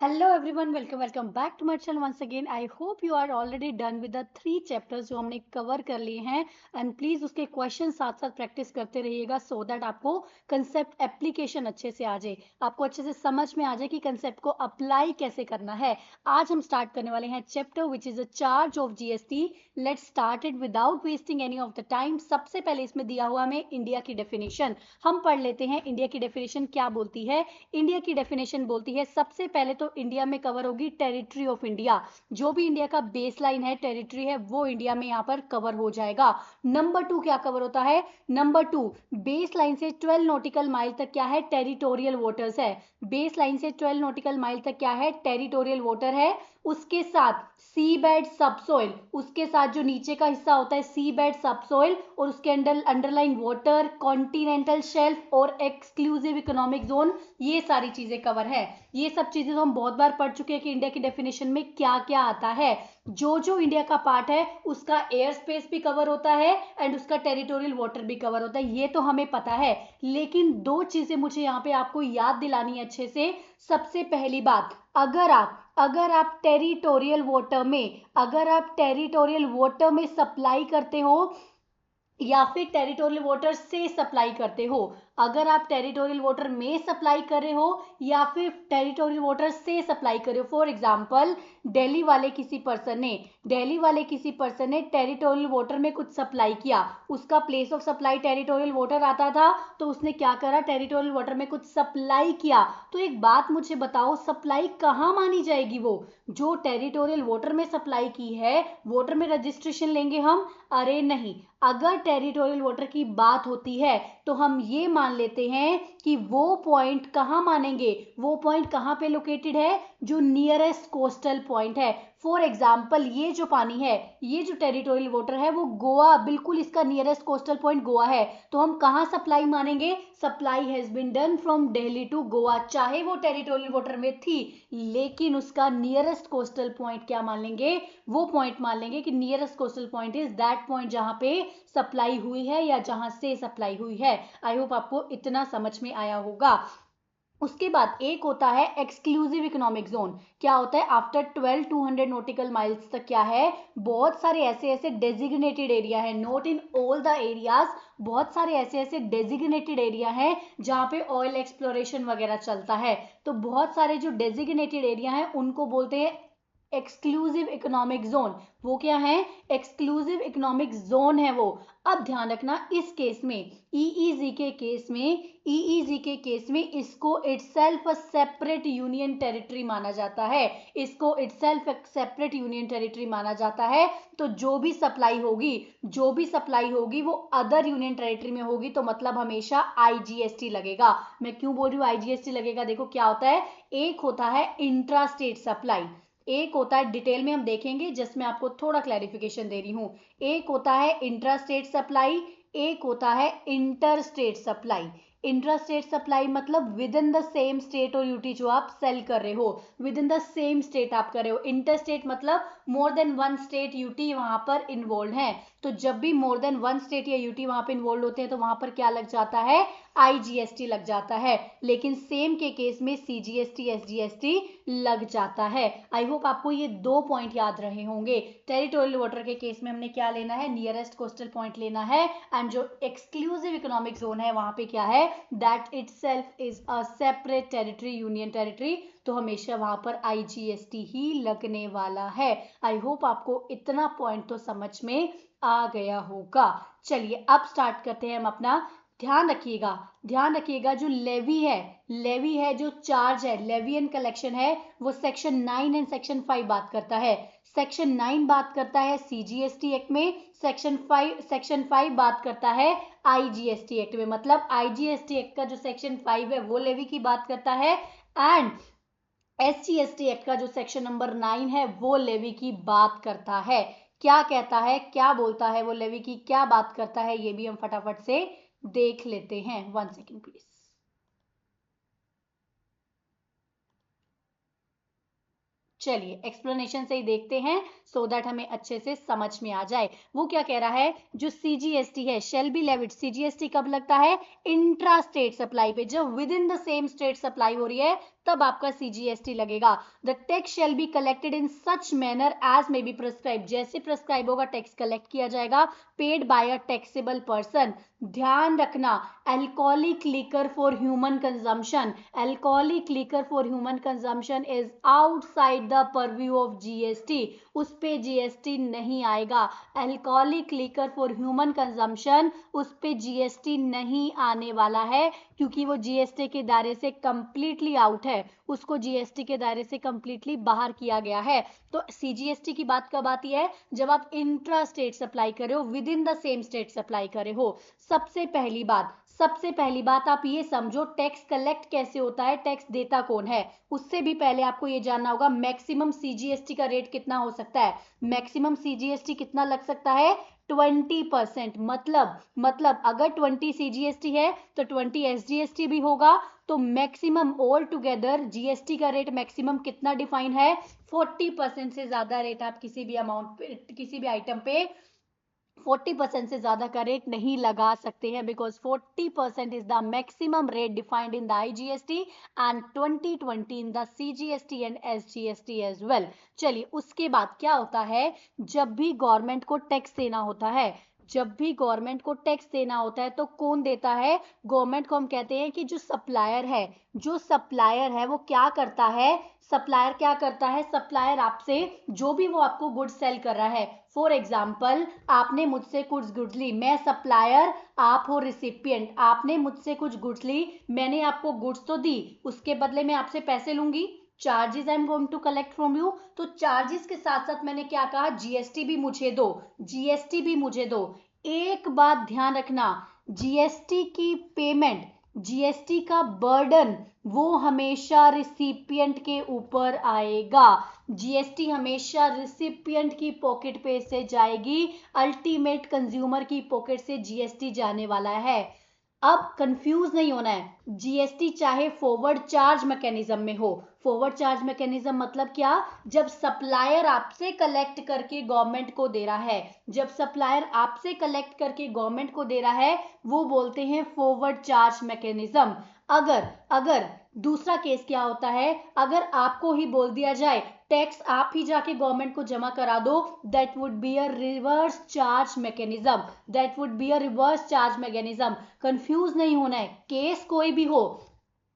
Hello everyone, welcome back to my channel once again. I hope you are already done with the 3 chapters जो हमने cover कर लिए हैं। And please उसके question साथ साथ प्रैक्टिस करते रहिएगा सो दैट आपको कंसेप्ट एप्लीकेशन अच्छे से आ जाए, आपको अच्छे से समझ में आ जाए कि कंसेप्ट को अप्लाई कैसे करना है। आज हम स्टार्ट करने वाले हैं chapter which is a charge of GST. Let's start it without wasting any of the time. सबसे पहले इसमें दिया हुआ हमें इंडिया की डेफिनेशन। हम पढ़ लेते हैं इंडिया की डेफिनेशन क्या बोलती है। इंडिया की डेफिनेशन बोलती है, सबसे पहले तो इंडिया में कवर होगी टेरिटरी ऑफ इंडिया। जो भी इंडिया का बेस लाइन है, टेरिटरी है, वो इंडिया में यहाँ पर कवर हो जाएगा। नंबर 2 क्या कवर होता है? नंबर 2, बेस लाइन से 12 नॉटिकल माइल तक क्या है? टेरिटोरियल वाटर्स है। बेस लाइन से 12 नॉटिकल माइल तक क्या है? टेरिटोरियल वाटर है। उसके साथ सी बेड सबसोइल, उसके साथ जो नीचे का हिस्सा होता है सी बेड सबसोइल, और उसके under underline water, continental shelf और एक्सक्लूसिव इकोनॉमिक जोन, ये सारी चीजें कवर है। ये सब चीजें तो हम बहुत बार पढ़ चुके हैं कि इंडिया की डेफिनेशन में क्या क्या आता है। जो जो इंडिया का पार्ट है उसका एयर स्पेस भी कवर होता है एंड उसका टेरिटोरियल वाटर भी कवर होता है, ये तो हमें पता है। लेकिन दो चीजें मुझे यहाँ पे आपको याद दिलानी है अच्छे से। सबसे पहली बात, अगर आप टेरिटोरियल वाटर में, अगर आप टेरिटोरियल वाटर में सप्लाई करते हो या फिर टेरिटोरियल वाटर से सप्लाई करते हो, अगर आप टेरिटोरियल वाटर में सप्लाई कर रहे हो या फिर टेरिटोरियल वाटर से सप्लाई कर रहे हो, फॉर एग्जांपल दिल्ली वाले किसी पर्सन ने टेरिटोरियल वाटर में कुछ सप्लाई किया, उसका place of supply territorial water आता था, तो उसने क्या करा? टेरिटोरियल वाटर में कुछ सप्लाई किया। तो एक बात मुझे बताओ, सप्लाई कहाँ मानी जाएगी? वो जो टेरिटोरियल वाटर में सप्लाई की है, वाटर में रजिस्ट्रेशन लेंगे हम? अरे नहीं। अगर टेरिटोरियल वाटर की बात होती है तो हम ये मान लेते हैं कि वो पॉइंट कहाँ मानेंगे, वो पॉइंट कहाँ पे लोकेटेड है? जो नियरेस्ट कोस्टल पॉइंट है। फॉर एग्जाम्पल, ये जो पानी है, ये जो टेरिटोरियल वाटर है, वो गोवा, बिल्कुल इसका नियरेस्ट कोस्टल पॉइंट गोवा है। तो हम कहाँ सप्लाई मानेंगे? Supply has been done from Delhi to Goa, चाहे वो टेरिटोरियल वाटर में थी, लेकिन उसका नियरेस्ट कोस्टल पॉइंट क्या मान लेंगे? वो पॉइंट मान लेंगे कि nearest coastal point is that point जहां पे सप्लाई हुई है या जहां से सप्लाई हुई है। आई होप आपको इतना समझ में आया होगा। उसके बाद एक होता है एक्सक्लूसिव इकोनॉमिक जोन। क्या होता है? आफ्टर 12 200 नॉटिकल माइल्स तक क्या है? बहुत सारे ऐसे ऐसे डेजिग्नेटेड एरिया है, not in all the areas, बहुत सारे ऐसे ऐसे डेजिग्नेटेड एरिया है जहां पे ऑयल एक्सप्लोरेशन वगैरह चलता है। तो बहुत सारे जो डेजिग्नेटेड एरिया है उनको बोलते हैं एक्सक्लूसिव इकोनॉमिक जोन। वो क्या है? एक्सक्लूसिव इकोनॉमिक जोन है वो। अब ध्यान रखना, इस केस में, ईईजी के केस में इसको itself a separate union territory माना जाता है। इसको इटसेल्फ सेपरेट यूनियन टेरिटरी माना जाता है। तो जो भी सप्लाई होगी वो अदर यूनियन टेरिटरी में होगी, तो मतलब हमेशा आईजीएसटी लगेगा। मैं क्यों बोल रही हूँ आईजीएसटी लगेगा? देखो क्या होता है, एक होता है इंट्रा स्टेट सप्लाई, एक होता है, डिटेल में हम देखेंगे, जिसमें आपको थोड़ा क्लैरिफिकेशन दे रही हूं। एक होता है इंट्रा स्टेट सप्लाई, एक होता है inter state supply. Intra state supply मतलब within the same state और यूटी जो आप सेल कर रहे हो, within the same state आप कर रहे हो। इंटर स्टेट मतलब more than one state UT वहां पर इन्वॉल्व है। तो जब भी मोर देन वन स्टेट या यूटी वहां पर इन्वॉल्व होते हैं तो वहां पर क्या लग जाता है? आईजीएसटी लग जाता है। लेकिन सेम के केस में सीजीएसटी एसजीएसटी लग जाता है। आई होप आपको ये दो पॉइंट याद रहे होंगे। टेरिटोरियल वाटर के केस में हमने क्या लेना है? नियरेस्ट कोस्टल पॉइंट लेना है। एंड जो एक्सक्लूसिव इकोनॉमिक जोन है वहां पे क्या है? That itself is a separate territory, union territory. तो हमेशा वहां पर आईजीएसटी ही लगने वाला है। आई होप आपको इतना पॉइंट तो समझ में आ गया होगा। चलिए अब स्टार्ट करते हैं हम अपना। ध्यान रखिएगा, जो लेवी है, जो चार्ज है, लेवी एंड कलेक्शन है, वो सेक्शन 9 एंड सेक्शन 5 बात करता है। सेक्शन 9 बात करता है सीजीएसटी एक्ट में, सेक्शन 5 बात करता है आईजीएसटी एक्ट में। मतलब आईजीएसटी एक्ट का जो सेक्शन 5 है वो लेवी की बात करता है, एंड एसजीएसटी एक्ट का जो सेक्शन नंबर 9 है वो लेवी की बात करता है। क्या कहता है, क्या बोलता है वो लेवी की, क्या बात करता है, ये भी हम फटाफट से देख लेते हैं। 1 सेकेंड प्लीज। चलिए एक्सप्लेनेशन से ही देखते हैं सो दैट हमें अच्छे से समझ में आ जाए। वो क्या कह रहा है, जो सीजीएसटी है, शेल बी लेविड, सीजीएसटी कब लगता है, इंट्रा स्टेट सप्लाई पे, जब within the same state supply हो रही है तब आपका सीजीएसटी लगेगा। The tax shall be collected in such manner as may be prescribe, जैसे प्रिस्क्राइब होगा टैक्स कलेक्ट किया जाएगा, paid by a taxable person. ध्यान रखना, alcoholic liquor for human consumption, alcoholic liquor for human consumption is outside the purview of GST, उस पे GST नहीं आएगा। Alcoholic liquor for human consumption, उस पे जीएसटी नहीं आने वाला है, क्योंकि वो जीएसटी के दायरे से कंप्लीटली आउट है, उसको जीएसटी के दायरे से कंप्लीटली बाहर किया गया है। तो सीजीएसटी की बात कब आती है, जब आप इंट्रा स्टेट सप्लाई करे हो, within the same state supply करे हो। सबसे पहली बात आप ये समझो, टैक्स कलेक्ट कैसे होता है, टैक्स देता कौन है। उससे भी पहले आपको ये जानना होगा मैक्सिमम सीजीएसटी का रेट कितना हो सकता है। मैक्सिमम सीजीएसटी कितना लग सकता है, 20%। मतलब अगर 20 सीजीएसटी है तो 20 एसजीएसटी भी होगा, तो मैक्सिमम ऑल टुगेदर जीएसटी का रेट मैक्सिमम कितना डिफाइन है, 40% से ज्यादा रेट आप किसी भी अमाउंट पे, किसी भी आइटम पे 40% से ज्यादा का रेट नहीं लगा सकते हैं, because 40% is the maximum rate defined in the IGST and 2020 in the CGST and SGST as well. चलिए उसके बाद क्या होता है, जब भी गवर्नमेंट को टैक्स देना होता है, जब भी गवर्नमेंट को टैक्स देना होता है तो कौन देता है, गवर्नमेंट को हम कहते हैं कि जो सप्लायर है, जो सप्लायर है वो क्या करता है, सप्लायर क्या करता है, सप्लायर आपसे जो भी वो आपको गुड्स सेल कर रहा है, फॉर एग्जाम्पल आपने मुझसे कुछ गुड्स ली, मैं सप्लायर, आप हो रिसिपिएंट, आपने मुझसे कुछ गुड्स ली, मैंने आपको गुड्स तो दी, उसके बदले में आपसे पैसे लूंगी, charges I am going to collect from you. तो चार्जेस के साथ साथ मैंने क्या कहा, जीएसटी भी मुझे दो, जीएसटी भी मुझे दो। एक बात ध्यान रखना, जीएसटी की पेमेंट, जीएसटी का बर्डन वो हमेशा रिसिपिएंट के ऊपर आएगा, जीएसटी हमेशा रिसिपिएंट की पॉकेट पे से जाएगी, अल्टीमेट कंज्यूमर की पॉकेट से जीएसटी जाने वाला है। अब कंफ्यूज नहीं होना है, जीएसटी चाहे फॉरवर्ड चार्ज मैकेनिज्म में हो, फॉरवर्ड चार्ज मैकेनिज्म मतलब क्या, जब सप्लायर आपसे कलेक्ट करके गवर्नमेंट को दे रहा है, जब सप्लायर आपसे कलेक्ट करके गवर्नमेंट को दे रहा है, वो बोलते हैं फॉरवर्ड चार्ज मैकेनिज्म। अगर अगर दूसरा केस क्या होता है, अगर आपको ही बोल दिया जाए टैक्स आप ही जाके गवर्नमेंट को जमा करा दो, that would be a reverse charge mechanism, that would be a reverse charge mechanism. Confuse नहीं होना है, केस कोई भी हो,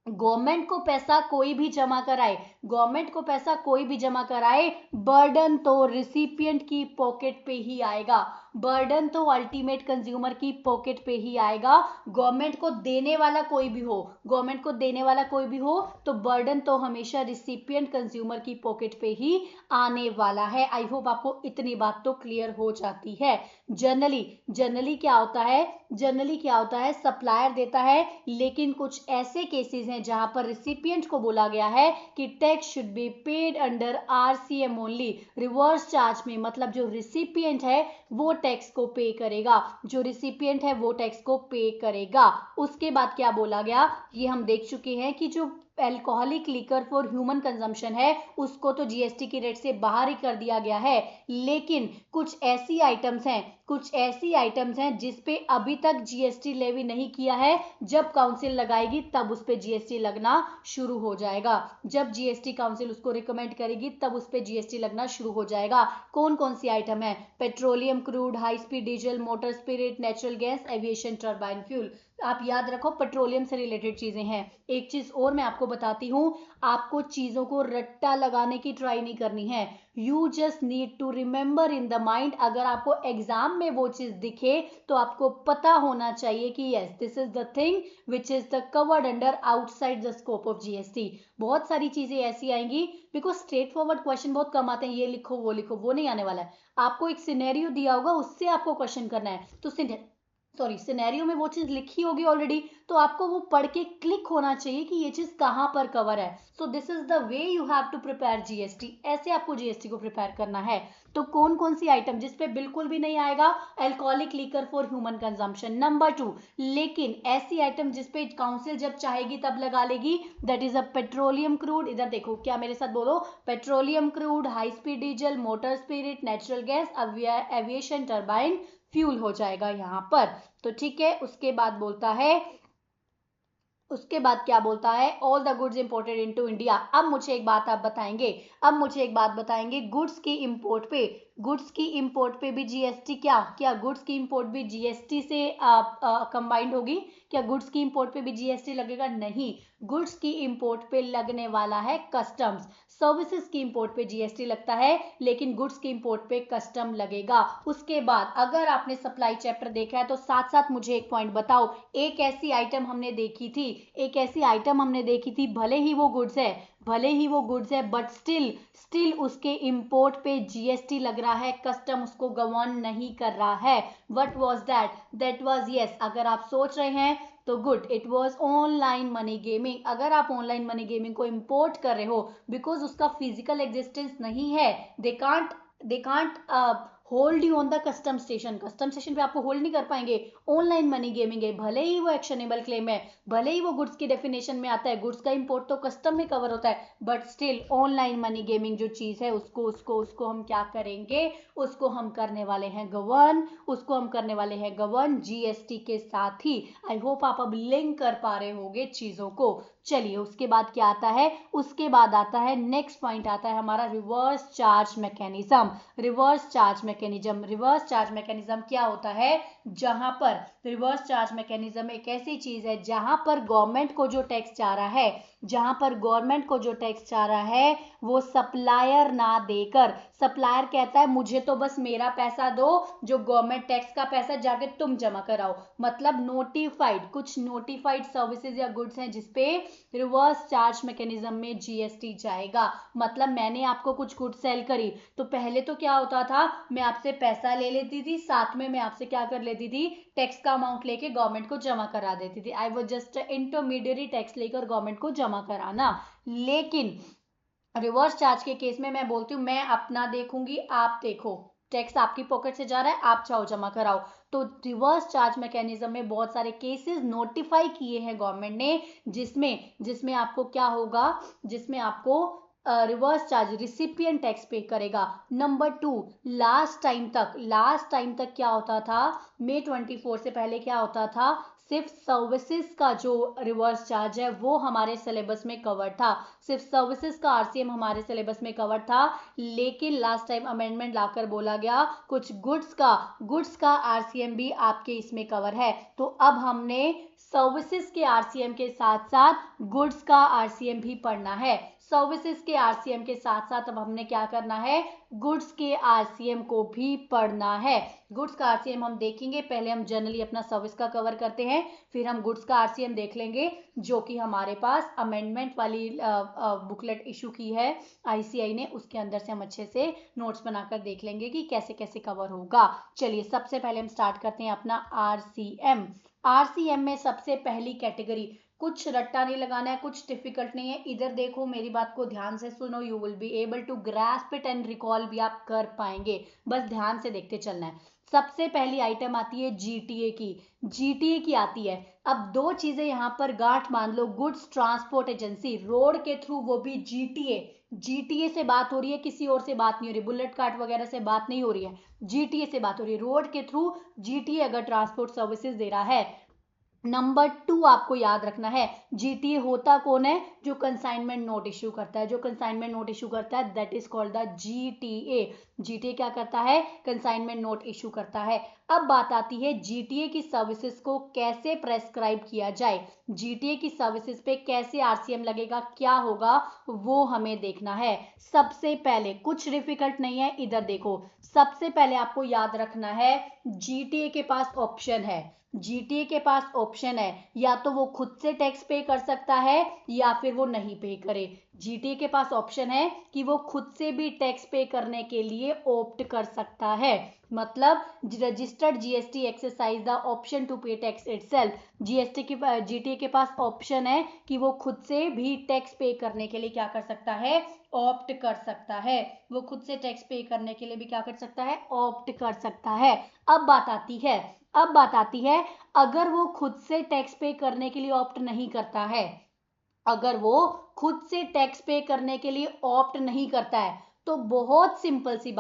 गवर्नमेंट को पैसा कोई भी जमा कराए, गवर्नमेंट को पैसा कोई भी जमा कराए, बर्डन तो रिसिपिएंट की पॉकेट पे ही आएगा, बर्डन तो अल्टीमेट कंज्यूमर की पॉकेट पे ही आएगा। गवर्नमेंट को देने वाला कोई भी हो, गवर्नमेंट को देने वाला कोई भी हो, तो बर्डन तो हमेशा रिसिपिएंट कंज्यूमर की पॉकेट पे ही आने वाला है। आई होप आपको इतनी बात तो क्लियर हो जाती है। जनरली क्या होता है, जनरली क्या होता है, सप्लायर देता है, लेकिन कुछ ऐसे केसेस हैं जहां पर रिसिपिएंट को बोला गया है कि tax should be paid under RCM only, reverse charge में, मतलब जो रिसिपिएंट है वो टैक्स को पे करेगा, जो रिसिपिएंट है वो टैक्स को पे करेगा। उसके बाद क्या बोला गया, ये हम देख चुके हैं कि जो alcoholic liquor for human consumption है उसको तो जीएसटी की रेट से बाहर ही कर दिया गया है, लेकिन कुछ ऐसी आइटम्स हैं जिस पे अभी तक जीएसटी लेवी नहीं किया है, जब काउंसिल लगाएगी तब उस पे जीएसटी लगना शुरू हो जाएगा, जब जीएसटी काउंसिल उसको रिकमेंड करेगी तब उस पे जीएसटी लगना शुरू हो जाएगा। कौन कौन सी आइटम है, petroleum crude, high speed diesel, motor spirit, natural gas, aviation turbine fuel. आप याद रखो पेट्रोलियम से रिलेटेड चीजें हैं। एक चीज और मैं आपको बताती हूँ, आपको चीजों को रट्टा लगाने की ट्राई नहीं करनी है, you just need to remember in the mind. अगर आपको एग्जाम में वो चीज दिखे तो आपको पता होना चाहिए कि yes this is the thing which is the covered under outside the scope of GST. बहुत सारी चीजें ऐसी आएंगी, बिकॉज स्ट्रेट फॉरवर्ड क्वेश्चन बहुत कम आते हैं, ये लिखो वो लिखो, वो नहीं आने वाला है। आपको एक सिनेरियो दिया होगा, उससे आपको क्वेश्चन करना है, तो सॉरी सिनेरियो में वो चीज लिखी होगी ऑलरेडी, तो आपको वो पढ़ के क्लिक होना चाहिए कि ये चीज कहाँ पर कवर है. So this is the way you have to prepare GST. ऐसे आपको जीएसटी को प्रिपेयर करना है. तो कौन कौन सी आइटम जिसपे बिल्कुल भी नहीं आएगा, alcoholic liquor for human consumption. Number 2, लेकिन ऐसी आइटम जिसपे काउंसिल जब चाहेगी तब लगा लेगी, that is a petroleum crude. इधर देखो, क्या मेरे साथ बोलो, petroleum crude, high speed diesel, motor spirit, natural gas, aviation turbine fuel हो जाएगा यहाँ पर. तो ठीक है, उसके बाद बोलता है, उसके बाद क्या बोलता है, all the goods imported into India. अब मुझे एक बात आप बताएंगे, अब मुझे एक बात बताएंगे, गुड्स की इंपोर्ट पे, गुड्स की इंपोर्ट पे भी जीएसटी, क्या क्या गुड्स की इंपोर्ट भी जीएसटी से कंबाइंड होगी? क्या गुड्स की इंपोर्ट पे भी जीएसटी लगेगा? नहीं, गुड्स की इंपोर्ट पे लगने वाला है कस्टम्स. सर्विसेज की इंपोर्ट पे जीएसटी लगता है, लेकिन गुड्स की इंपोर्ट पे कस्टम लगेगा. उसके बाद अगर आपने सप्लाई चैप्टर देखा है तो साथ साथ मुझे एक पॉइंट बताओ, एक ऐसी आइटम हमने देखी थी, एक ऐसी आइटम हमने देखी थी, भले ही वो गुड्स है, भले ही वो गुड्स है, बट स्टिल स्टिल उसके इंपोर्ट पे जीएसटी लग रहा है, कस्टम उसको गवर्न नहीं कर रहा है. What was that? That was, yes, अगर आप सोच रहे हैं तो good, it was online money gaming. अगर आप ऑनलाइन मनी गेमिंग को इंपोर्ट कर रहे हो, बिकॉज उसका फिजिकल एग्जिस्टेंस नहीं है, they can't hold you on the custom station. Custom station पे आपको होल्ड नहीं कर पाएंगे. ऑनलाइन मनी गेमिंग है, भले ही वो एक्शनेबल क्लेम है, भले ही वो गुड्स की डेफिनेशन में आता है, गुड्स का इंपोर्ट तो कस्टम में कवर होता है, but still online money gaming जो चीज है, उसको हम क्या करेंगे, उसको हम करने वाले हैं गवर्न, उसको हम करने वाले हैं गवर्न जीएसटी के साथ ही. आई होप आप अब लिंक कर पा रहे होगे चीजों को. चलिए, उसके बाद क्या आता है, उसके बाद आता है नेक्स्ट पॉइंट, आता है हमारा reverse charge mechanism. Reverse charge mechanism, reverse charge mechanism क्या होता है? जहां पर रिवर्स चार्ज मैकेनिज्म एक ऐसी चीज है जहां पर गवर्नमेंट को जो टैक्स जा रहा है, जहां पर गवर्नमेंट को जो टैक्स जा रहा है, वो सप्लायर ना देकर, सप्लायर कहता है मुझे तो बस मेरा पैसा दो, जो गवर्नमेंट टैक्स का पैसा जाके तुम जमा कराओ. मतलब नोटिफाइड, कुछ नोटिफाइड सर्विसेज या गुड्स हैं जिसपे रिवर्स चार्ज मैकेनिज्म में जीएसटी जाएगा. मतलब मैंने आपको कुछ गुड सेल करी, तो पहले तो क्या होता था, मैं आपसे पैसा ले लेती थी, साथ में मैं आपसे क्या कर लेती थी, टैक्स का अमाउंट लेके गवर्नमेंट को जमा करा देती थी. I was just intermediary, tax लेकर गवर्नमेंट को जमा कराना. लेकिन रिवर्स चार्ज के केस में मैं बोलती हूँ, मैं अपना देखूंगी, आप देखो, टैक्स आपकी पॉकेट से जा रहा है, आप चाहो जमा कराओ. तो रिवर्स चार्ज मैकेनिज्म में बहुत सारे केसेस नोटिफाई किए हैं गवर्नमेंट ने, जिसमें जिसमें आपको क्या होगा, जिसमें आपको रिवर्स चार्ज रिसिपिएंट टैक्स पे करेगा. नंबर 2, लास्ट टाइम तक क्या होता था, मई 24 से पहले क्या होता था, सिर्फ सर्विसेज का जो रिवर्स चार्ज है वो हमारे सिलेबस में कवर था, सिर्फ सर्विसेज का आरसीएम हमारे सिलेबस में कवर था. लेकिन लास्ट टाइम अमेंडमेंट लाकर बोला गया कुछ गुड्स का आरसीएम भी आपके इसमें कवर है. तो अब हमने सर्विसेज के आरसीएम के साथ साथ गुड्स का आरसीएम भी पढ़ना है. सर्विसेज के आरसीएम के साथ साथ अब हमने क्या करना है, गुड्स के आरसीएम को भी पढ़ना है. गुड्स का आरसीएम हम देखेंगे, पहले हम जनरली अपना सर्विस का कवर करते हैं, फिर हम गुड्स का आरसीएम देख लेंगे, जो कि हमारे पास अमेंडमेंट वाली बुकलेट इशू की है आईसीआई ने, उसके अंदर से हम अच्छे से नोट्स बनाकर देख लेंगे कि कैसे कैसे कवर होगा. चलिए, सबसे पहले हम स्टार्ट करते हैं अपना आरसीएम. आरसीएम में सबसे पहली कैटेगरी, कुछ रट्टा नहीं लगाना है, कुछ डिफिकल्ट नहीं है. इधर देखो, मेरी बात को ध्यान से सुनो, you will be able to grasp it and recall भी आप कर पाएंगे, बस ध्यान से देखते चलना है. सबसे पहली आइटम आती है जीटीए की, जीटीए की आती है. अब दो चीजें यहां पर गांठ मान लो, गुड्स ट्रांसपोर्ट एजेंसी, रोड के थ्रू, वो भी जीटीए, जीटीए से बात हो रही है, किसी और से बात नहीं हो रही, बुलेट कार्ट वगैरह से बात नहीं हो रही है, जीटीए से बात हो रही है. रोड के थ्रू जीटीए अगर ट्रांसपोर्ट सर्विसेज दे रहा है. नंबर 2 आपको याद रखना है, जीटीए होता कौन है, जो कंसाइनमेंट नोट इश्यू करता है, जो कंसाइनमेंट नोट इश्यू करता है, that is called the GTA. GTA क्या करता है, कंसाइनमेंट नोट इश्यू करता है. अब बात आती है जीटीए की सर्विसेज को कैसे प्रेस्क्राइब किया जाए, जीटीए की सर्विसेज पे कैसे आरसीएम लगेगा, क्या होगा, वो हमें देखना है. सबसे पहले, कुछ डिफिकल्ट नहीं है, इधर देखो, सबसे पहले आपको याद रखना है, जीटीए के पास ऑप्शन है, जीटीए के पास ऑप्शन है, या तो वो खुद से टैक्स पे कर सकता है या फिर वो नहीं पे करे। जीटीए के पास ऑप्शन है कि वो खुद से भी टैक्स पे करने के लिए ऑप्ट कर सकता है, मतलब registered GST exercise the option to pay tax itself. GTA के पास ऑप्शन है कि वो खुद से भी टैक्स पे करने के लिए क्या कर सकता है, ऑप्ट कर सकता है। वो खुद से टैक्स पे करने के लिए भी क्या कर सकता है, ऑप्ट कर सकता है। अब बात आती है अगर वो खुद से टैक्स पे करने के लिए ऑप्ट नहीं करता है, अगर वो खुद से टैक्स पे करने के लिए ऑप्ट नहीं करता है, तो बहुत सिंपल सी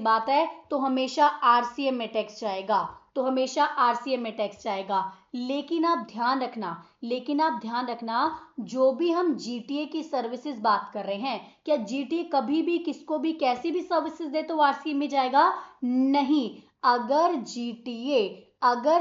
बात है, तो हमेशा आरसीएम में टैक्स जाएगा, लेकिन आप ध्यान रखना, जो भी हम जीटीए की सर्विसेज बात कर रहे हैं, क्या जीटीए कभी भी किसको भी कैसी भी सर्विसेज दे तो आरसीएम में जाएगा? नहीं। अगर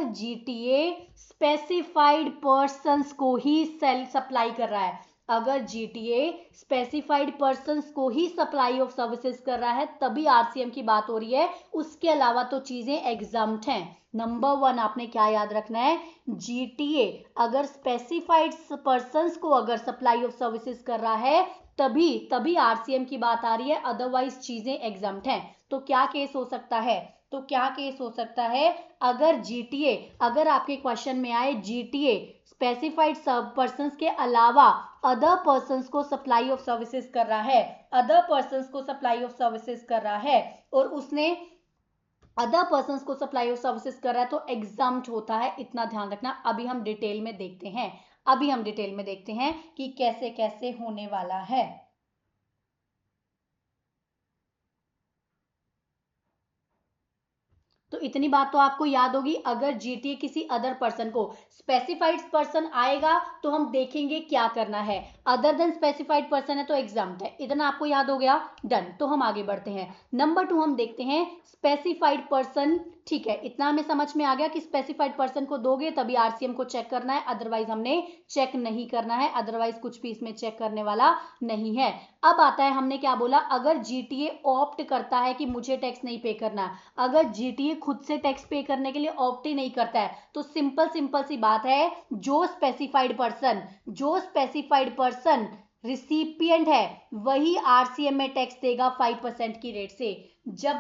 जीटीए स्पेसिफाइड पर्संस को ही सेल सप्लाई कर रहा है, अगर जीटीए स्पेसिफाइड पर्संस को ही सप्लाई ऑफ सर्विसेज कर रहा है, तभी आरसीएम की बात हो रही है। उसके अलावा तो चीजें एग्जम्प्ट हैं। नंबर 1 आपने क्या याद रखना है, जीटीए अगर स्पेसिफाइड पर्संस को अगर सप्लाई ऑफ सर्विसेज कर रहा है, तभी आरसीएम की बात आ रही है, अदरवाइज चीजें एग्जम्प्ट हैं। तो क्या केस हो सकता है, अगर आपके क्वेश्चन में आए जीटीए स्पेसिफाइड पर्संस के अलावा अदर पर्संस को सप्लाई ऑफ सर्विसेज कर रहा है, और उसने अदर पर्संस को सप्लाई ऑफ सर्विसेज कर रहा है, तो एग्जम्प्ट होता है, इतना ध्यान रखना। अभी हम डिटेल में देखते हैं कि कैसे कैसे होने वाला है। तो इतनी बात तो आपको याद होगी, अगर जीटीए किसी अदर पर्सन को, स्पेसिफाइड पर्सन आएगा तो हम देखेंगे क्या करना है, अदर देन स्पेसिफाइड पर्सन है तो एग्जम्प्ट है। इतना आपको याद हो गया, डन। तो हम आगे बढ़ते हैं, नंबर 2 हम देखते हैं स्पेसिफाइड पर्सन। ठीक है, इतना हमें समझ में आ गया कि स्पेसिफाइड पर्सन को दोगे तभी आरसीएम को चेक करना है, अदरवाइज हमने चेक नहीं करना है, अदरवाइज कुछ भी इसमें चेक करने वाला नहीं है। अब आता है, हमने क्या बोला, अगर जीटीए ऑप्ट करता है कि मुझे टैक्स नहीं पे करना, अगर जीटीए खुद से टैक्स पे करने के लिए ऑप्ट ही नहीं करता है, तो सिंपल सी बात है, जो स्पेसिफाइड पर्सन रिसिपिएंट है वही आरसीएम में टैक्स देगा 5% की रेट से। जब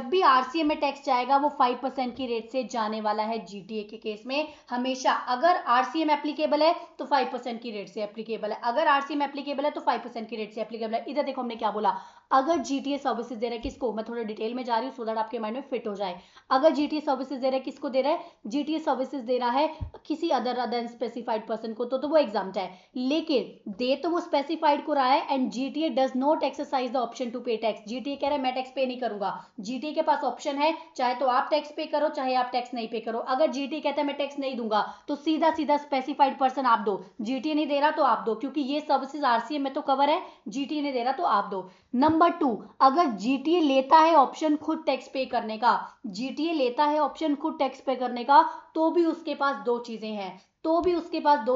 भी आरसीएम में टैक्स जाएगा वो 5% की रेट से जाने वाला है। जीटीए के केस में हमेशा अगर आरसीएम एप्लीकेबल है तो 5% की रेट से एप्लीकेबल है, अगर आरसीएम एप्लीकेबल है तो 5% की रेट से एप्लीकेबल है। इधर देखो हमने क्या बोला, अगर जीटीए सर्विसेज दे रहा है किसको, मैं थोड़ा डिटेल में जा रही हूँ सो दैट आपके माइंड में फिट हो जाए। अगर जीटीए सर्विसेज दे रहा है, किसको दे रहा है, जीटीए सर्विसेज दे रहा है किसी अदर स्पेसिफाइड पर्सन को, तो वो एग्जाम्प्ट है। लेकिन दे तो वो स्पेसिफाइड को रहा है, and GTA does not exercise the option to pay tax. GTA कह रहा है मैं टैक्स पे नहीं करूंगा, जीटीए के पास ऑप्शन है, चाहे तो आप टैक्स पे करो चाहे आप टैक्स नहीं पे करो। अगर जीटीए कहता है मैं टैक्स नहीं दूंगा, तो सीधा सीधा स्पेसिफाइड पर्सन आप दो, जीटीए नहीं दे रहा तो आप दो, क्योंकि ये सर्विसेज आरसीएम में तो कवर है, जीटीए नहीं दे रहा तो आप दो। नंबर 2, अगर जीटीए लेता है ऑप्शन खुद टैक्स पे करने का, तो भी उसके पास दो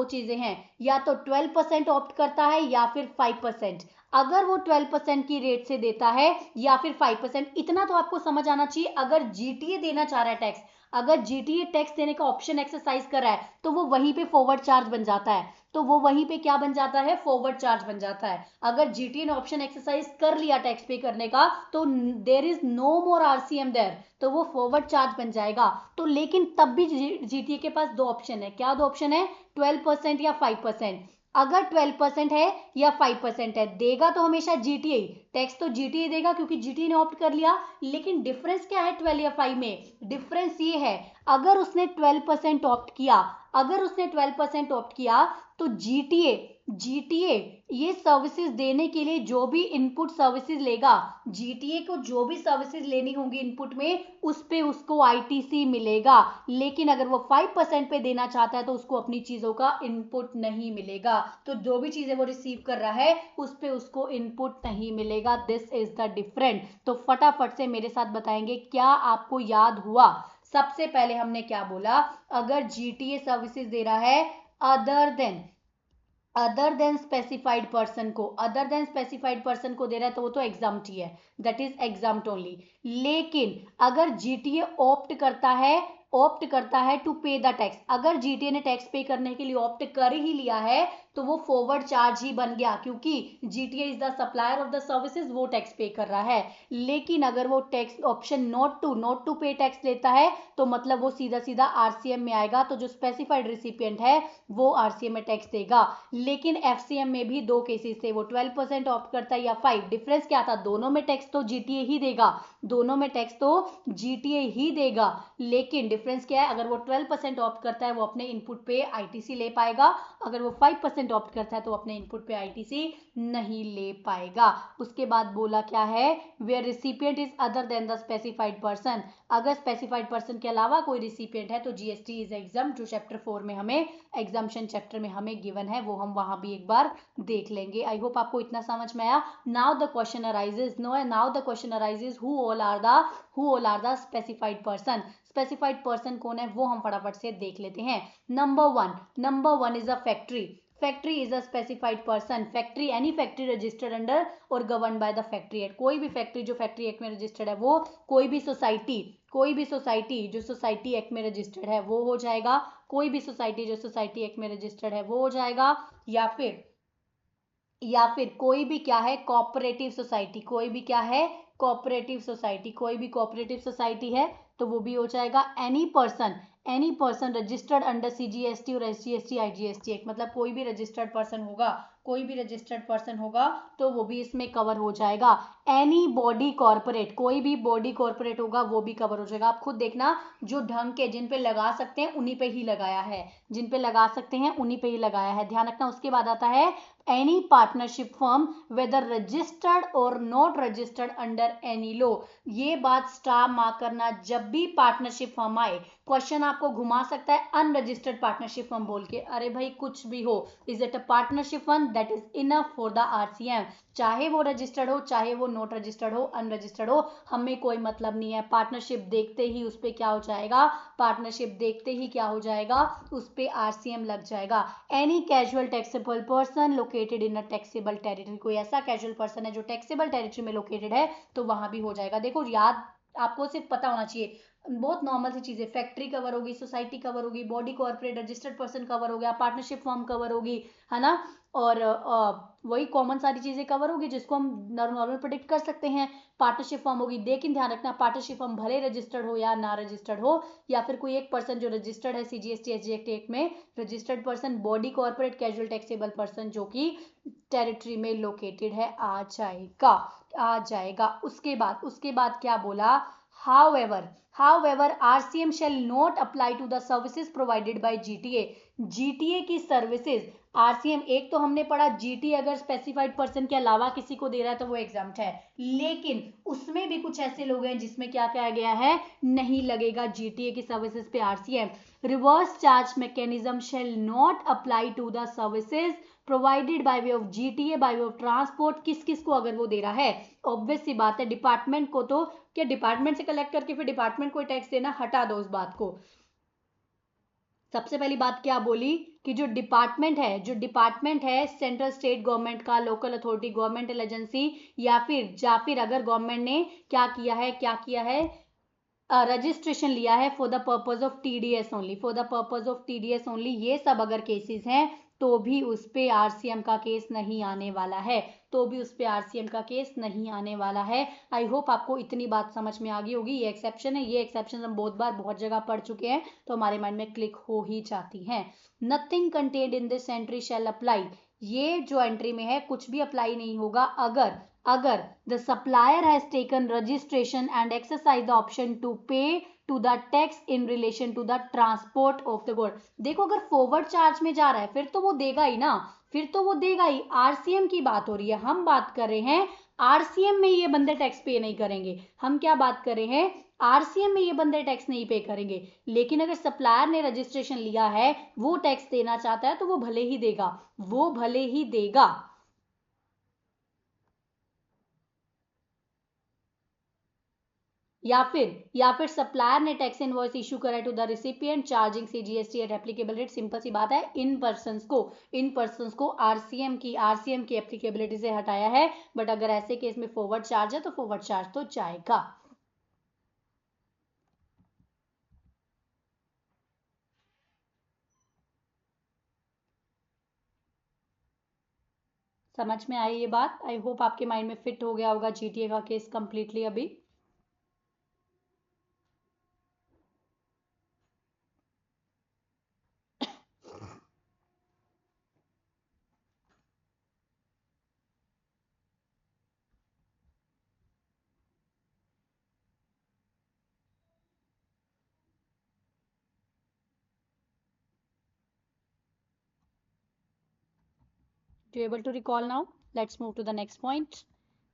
चीजें हैं, या तो 12% ऑप्ट करता है या फिर 5%। अगर वो 12% की रेट से देता है या फिर 5%, इतना तो आपको समझ आना चाहिए। अगर जीटीए देना चाह रहा है टैक्स, अगर जीटीए टैक्स देने का ऑप्शन एक्सरसाइज कर रहा है, तो वो वहीं पे फॉरवर्ड चार्ज बन जाता है, फॉरवर्ड चार्ज बन जाता है। अगर जीटीए ने ऑप्शन एक्सरसाइज कर लिया टैक्स पे करने का, तो there is no more RCM there, तो वो फॉरवर्ड चार्ज बन जाएगा। तो लेकिन तब भी जीटीए के पास दो ऑप्शन है, क्या दो ऑप्शन है, 12% या 5%। अगर 12% है या 5% है, देगा तो हमेशा जीटीए, टैक्स तो जीटीए देगा क्योंकि जीटीए ने ऑप्ट कर लिया। लेकिन डिफरेंस क्या है 12 या 5 में, डिफरेंस ये है, अगर उसने 12% ऑप्ट किया, तो जीटीए ये सर्विसेज देने के लिए जो भी इनपुट सर्विसेज लेगा, जीटीए को जो भी सर्विसेज लेनी होंगी इनपुट में, उस पे उसको आईटीसी मिलेगा। लेकिन अगर वो 5% पे देना चाहता है तो उसको अपनी चीजों का इनपुट नहीं मिलेगा, तो जो भी चीजें वो रिसीव कर रहा है उस पे उसको इनपुट नहीं मिलेगा। This is the different. तो फटाफट से मेरे साथ बताएंगे, क्या आपको याद हुआ? सबसे पहले हमने क्या बोला, अगर जीटीए सर्विसेज दे रहा है other than other than specified person को, अदर देन स्पेसिफाइड पर्सन को दे रहा है तो वो तो एग्जाम्प्ट ही है, दैट इज एग्जाम्प्ट ओनली। लेकिन अगर जीटीए ऑप्ट करता है टू पे द टैक्स, अगर जीटीए ने टैक्स पे करने के लिए ऑप्ट कर ही लिया है तो वो फॉरवर्ड चार्ज ही बन गया, क्योंकि GTA is the supplier of the services, वो टैक्स पे कर रहा है। लेकिन अगर वो tax epsilon naught to pay tax लेता है तो मतलब वो सीधा सीधा आरसीएम में आएगा, तो जो स्पेसिफाइड रिसिपिएंट है वो आरसीएम में टैक्स देगा। लेकिन एफसीएम में भी दो केसेस थे, वो 12% ऑप्ट करता है या 5, डिफरेंस क्या था, दोनों में टैक्स तो जीटीए ही देगा, दोनों में टैक्स तो जीटीए ही देगा। लेकिन डिफरेंस क्या है, अगर वो 12% ऑप्ट करता है वो अपने इनपुट पे आईटीसी ले पाएगा, अगर वो 5% ऑप्ट करता है तो अपने इनपुट पे आईटीसी नहीं ले पाएगा। उसके बाद बोला क्या है, where recipient is other than the specified person, अगर स्पेसिफाइड पर्सन के अलावा कोई रिसिपिएंट है तो जीएसटी इज एग्जाम, जो चैप्टर 4 में हमें एग्जाम्शन चैप्टर में हमें गिवन है, वो हम वहां भी एक बार देख लेंगे। आई होप आपको इतना समझ में आया। Now the question arises, now the question arises who all are the specified person, specified person कौन है वो हम फटाफट से देख लेते हैं। Number one is a factory, factory is a specified person, factory any factory registered under और govern by the factory act, कोई भी फैक्ट्री जो फैक्ट्री एक्ट में रजिस्टर्ड है वो, कोई भी सोसाइटी जो सोसाइटी एक्ट में रजिस्टर्ड है वो हो जाएगा, कोई भी सोसाइटी जो सोसाइटी एक्ट में रजिस्टर्ड है वो हो जाएगा, या फिर कोई भी क्या है कोऑपरेटिव सोसाइटी, कोई भी क्या है कोऑपरेटिव सोसाइटी, कोई भी कोऑपरेटिव सोसाइटी है तो वो भी हो जाएगा। Any person registered under CGST और एसजीएसटी आईजीएसटी एक्ट, मतलब कोई भी रजिस्टर्ड पर्सन होगा, कोई भी रजिस्टर्ड पर्सन होगा तो वो भी इसमें कवर हो जाएगा। एनी बॉडी कॉर्पोरेट, कोई भी बॉडी कॉर्पोरेट होगा वो भी कवर हो जाएगा। आप खुद देखना, जो ढंग के जिन पे लगा सकते हैं उन्हीं पे ही लगाया है, जिन पे लगा सकते हैं उन्हीं पे ही लगाया है, ध्यान रखना। उसके बाद आता है any partnership firm whether registered or not registered under any law, ये बात स्टार मार्क करना, जब भी पार्टनरशिप फर्म आए क्वेश्चन आपको घुमा सकता है अनरजिस्टर्ड पार्टनरशिप फर्म बोल के, अरे भाई कुछ भी हो, is it a partnership firm, that is enough for the RCM, चाहे वो रजिस्टर्ड हो चाहे वो नॉट रजिस्टर्ड हो अनरजिस्टर्ड हो, हमें कोई मतलब नहीं है। पार्टनरशिप देखते ही उस पर क्या हो जाएगा, पार्टनरशिप देखते ही क्या हो जाएगा, उस पर आरसीएम लग जाएगा। Any casual taxable person located in a taxable territory, कोई ऐसा कैजुअल पर्सन है जो टैक्सेबल टेरिटरी में लोकेटेड है तो वहां भी हो जाएगा। देखो याद आपको सिर्फ पता होना चाहिए, बहुत नॉर्मल सी चीजें, फैक्ट्री कवर होगी, सोसाइटी कवर होगी, body corporate registered person cover हो गया, पार्टनरशिप फर्म कवर होगी, है ना, और वही कॉमन सारी चीजें कवर होगी जिसको हम नॉर्मल प्रिडिक्ट कर सकते हैं, पार्टनरशिप फर्म होगी। लेकिन ध्यान रखना पार्टनरशिप फर्म भले रजिस्टर्ड हो या ना रजिस्टर्ड हो, या फिर कोई एक पर्सन जो रजिस्टर्ड है सीजीएसटी एसजीएसटी एक्ट में, registered person, body corporate casual taxable person जो कि टेरिटरी में लोकेटेड है आ जाएगा। उसके बाद क्या बोला, however RCM shall not apply to the services provided by GTA की सर्विसेज, आरसीएम एक तो हमने पढ़ा जीटी अगर स्पेसिफाइड पर्सन के अलावा किसी को दे रहा है तो वो एग्जाम्प्ट है, लेकिन उसमें भी कुछ ऐसे लोग हैं जिसमें क्या कहा गया है, नहीं लगेगा जीटीए की सर्विसेज पे RCM. Reverse charge mechanism shall not apply to the services provided by way of GTA by way of transport, किस किस को अगर वो दे रहा है, ऑब्वियस सी बात है डिपार्टमेंट को, तो क्या डिपार्टमेंट से कलेक्ट करके फिर डिपार्टमेंट को टैक्स देना, हटा दो उस बात को। सबसे पहली बात क्या बोली कि जो डिपार्टमेंट है सेंट्रल स्टेट गवर्नमेंट का, लोकल अथॉरिटी, गवर्नमेंटल एजेंसी, या फिर अगर गवर्नमेंट ने क्या किया है रजिस्ट्रेशन लिया है for the purpose of TDS only, ये सब अगर केसेस हैं तो भी उस पे आरसीएम का केस नहीं आने वाला है, आई होप आपको इतनी बात समझ में आ गई होगी। ये एक्सेप्शन हम बहुत बार बहुत जगह पढ़ चुके हैं तो हमारे माइंड में क्लिक हो ही जाती हैं। Nothing contained in this entry shall apply, ये जो एंट्री में है कुछ भी अप्लाई नहीं होगा अगर the supplier has taken registration and exercise the option to pay to the tax in relation to the transport of the good। देखो अगर फॉरवर्ड चार्ज में जा रहा है फिर तो वो देगा ही ना, आरसीएम की बात हो रही है, हम बात कर रहे हैं आरसीएम में ये बंदे टैक्स पे नहीं करेंगे, हम क्या बात कर रहे हैं, आरसीएम में ये बंदे टैक्स नहीं पे करेंगे। लेकिन अगर सप्लायर ने रजिस्ट्रेशन लिया है, वो टैक्स देना चाहता है तो वो भले ही देगा। या फिर सप्लायर ने टैक्स इनवॉइस इशू करा to the recipient charging CGST at applicable rate. Simple सी बात है, इन पर्सन्स को आरसीएम की एप्लीकेबिलिटी से हटाया है, बट अगर ऐसे केस में फॉरवर्ड चार्ज है तो फॉरवर्ड चार्ज तो जाएगा। समझ में आई ये बात? आई होप आपके माइंड में फिट हो गया होगा जीटीए का केस कंप्लीटली अभी। Do you able to recall now? Let's move to the next point.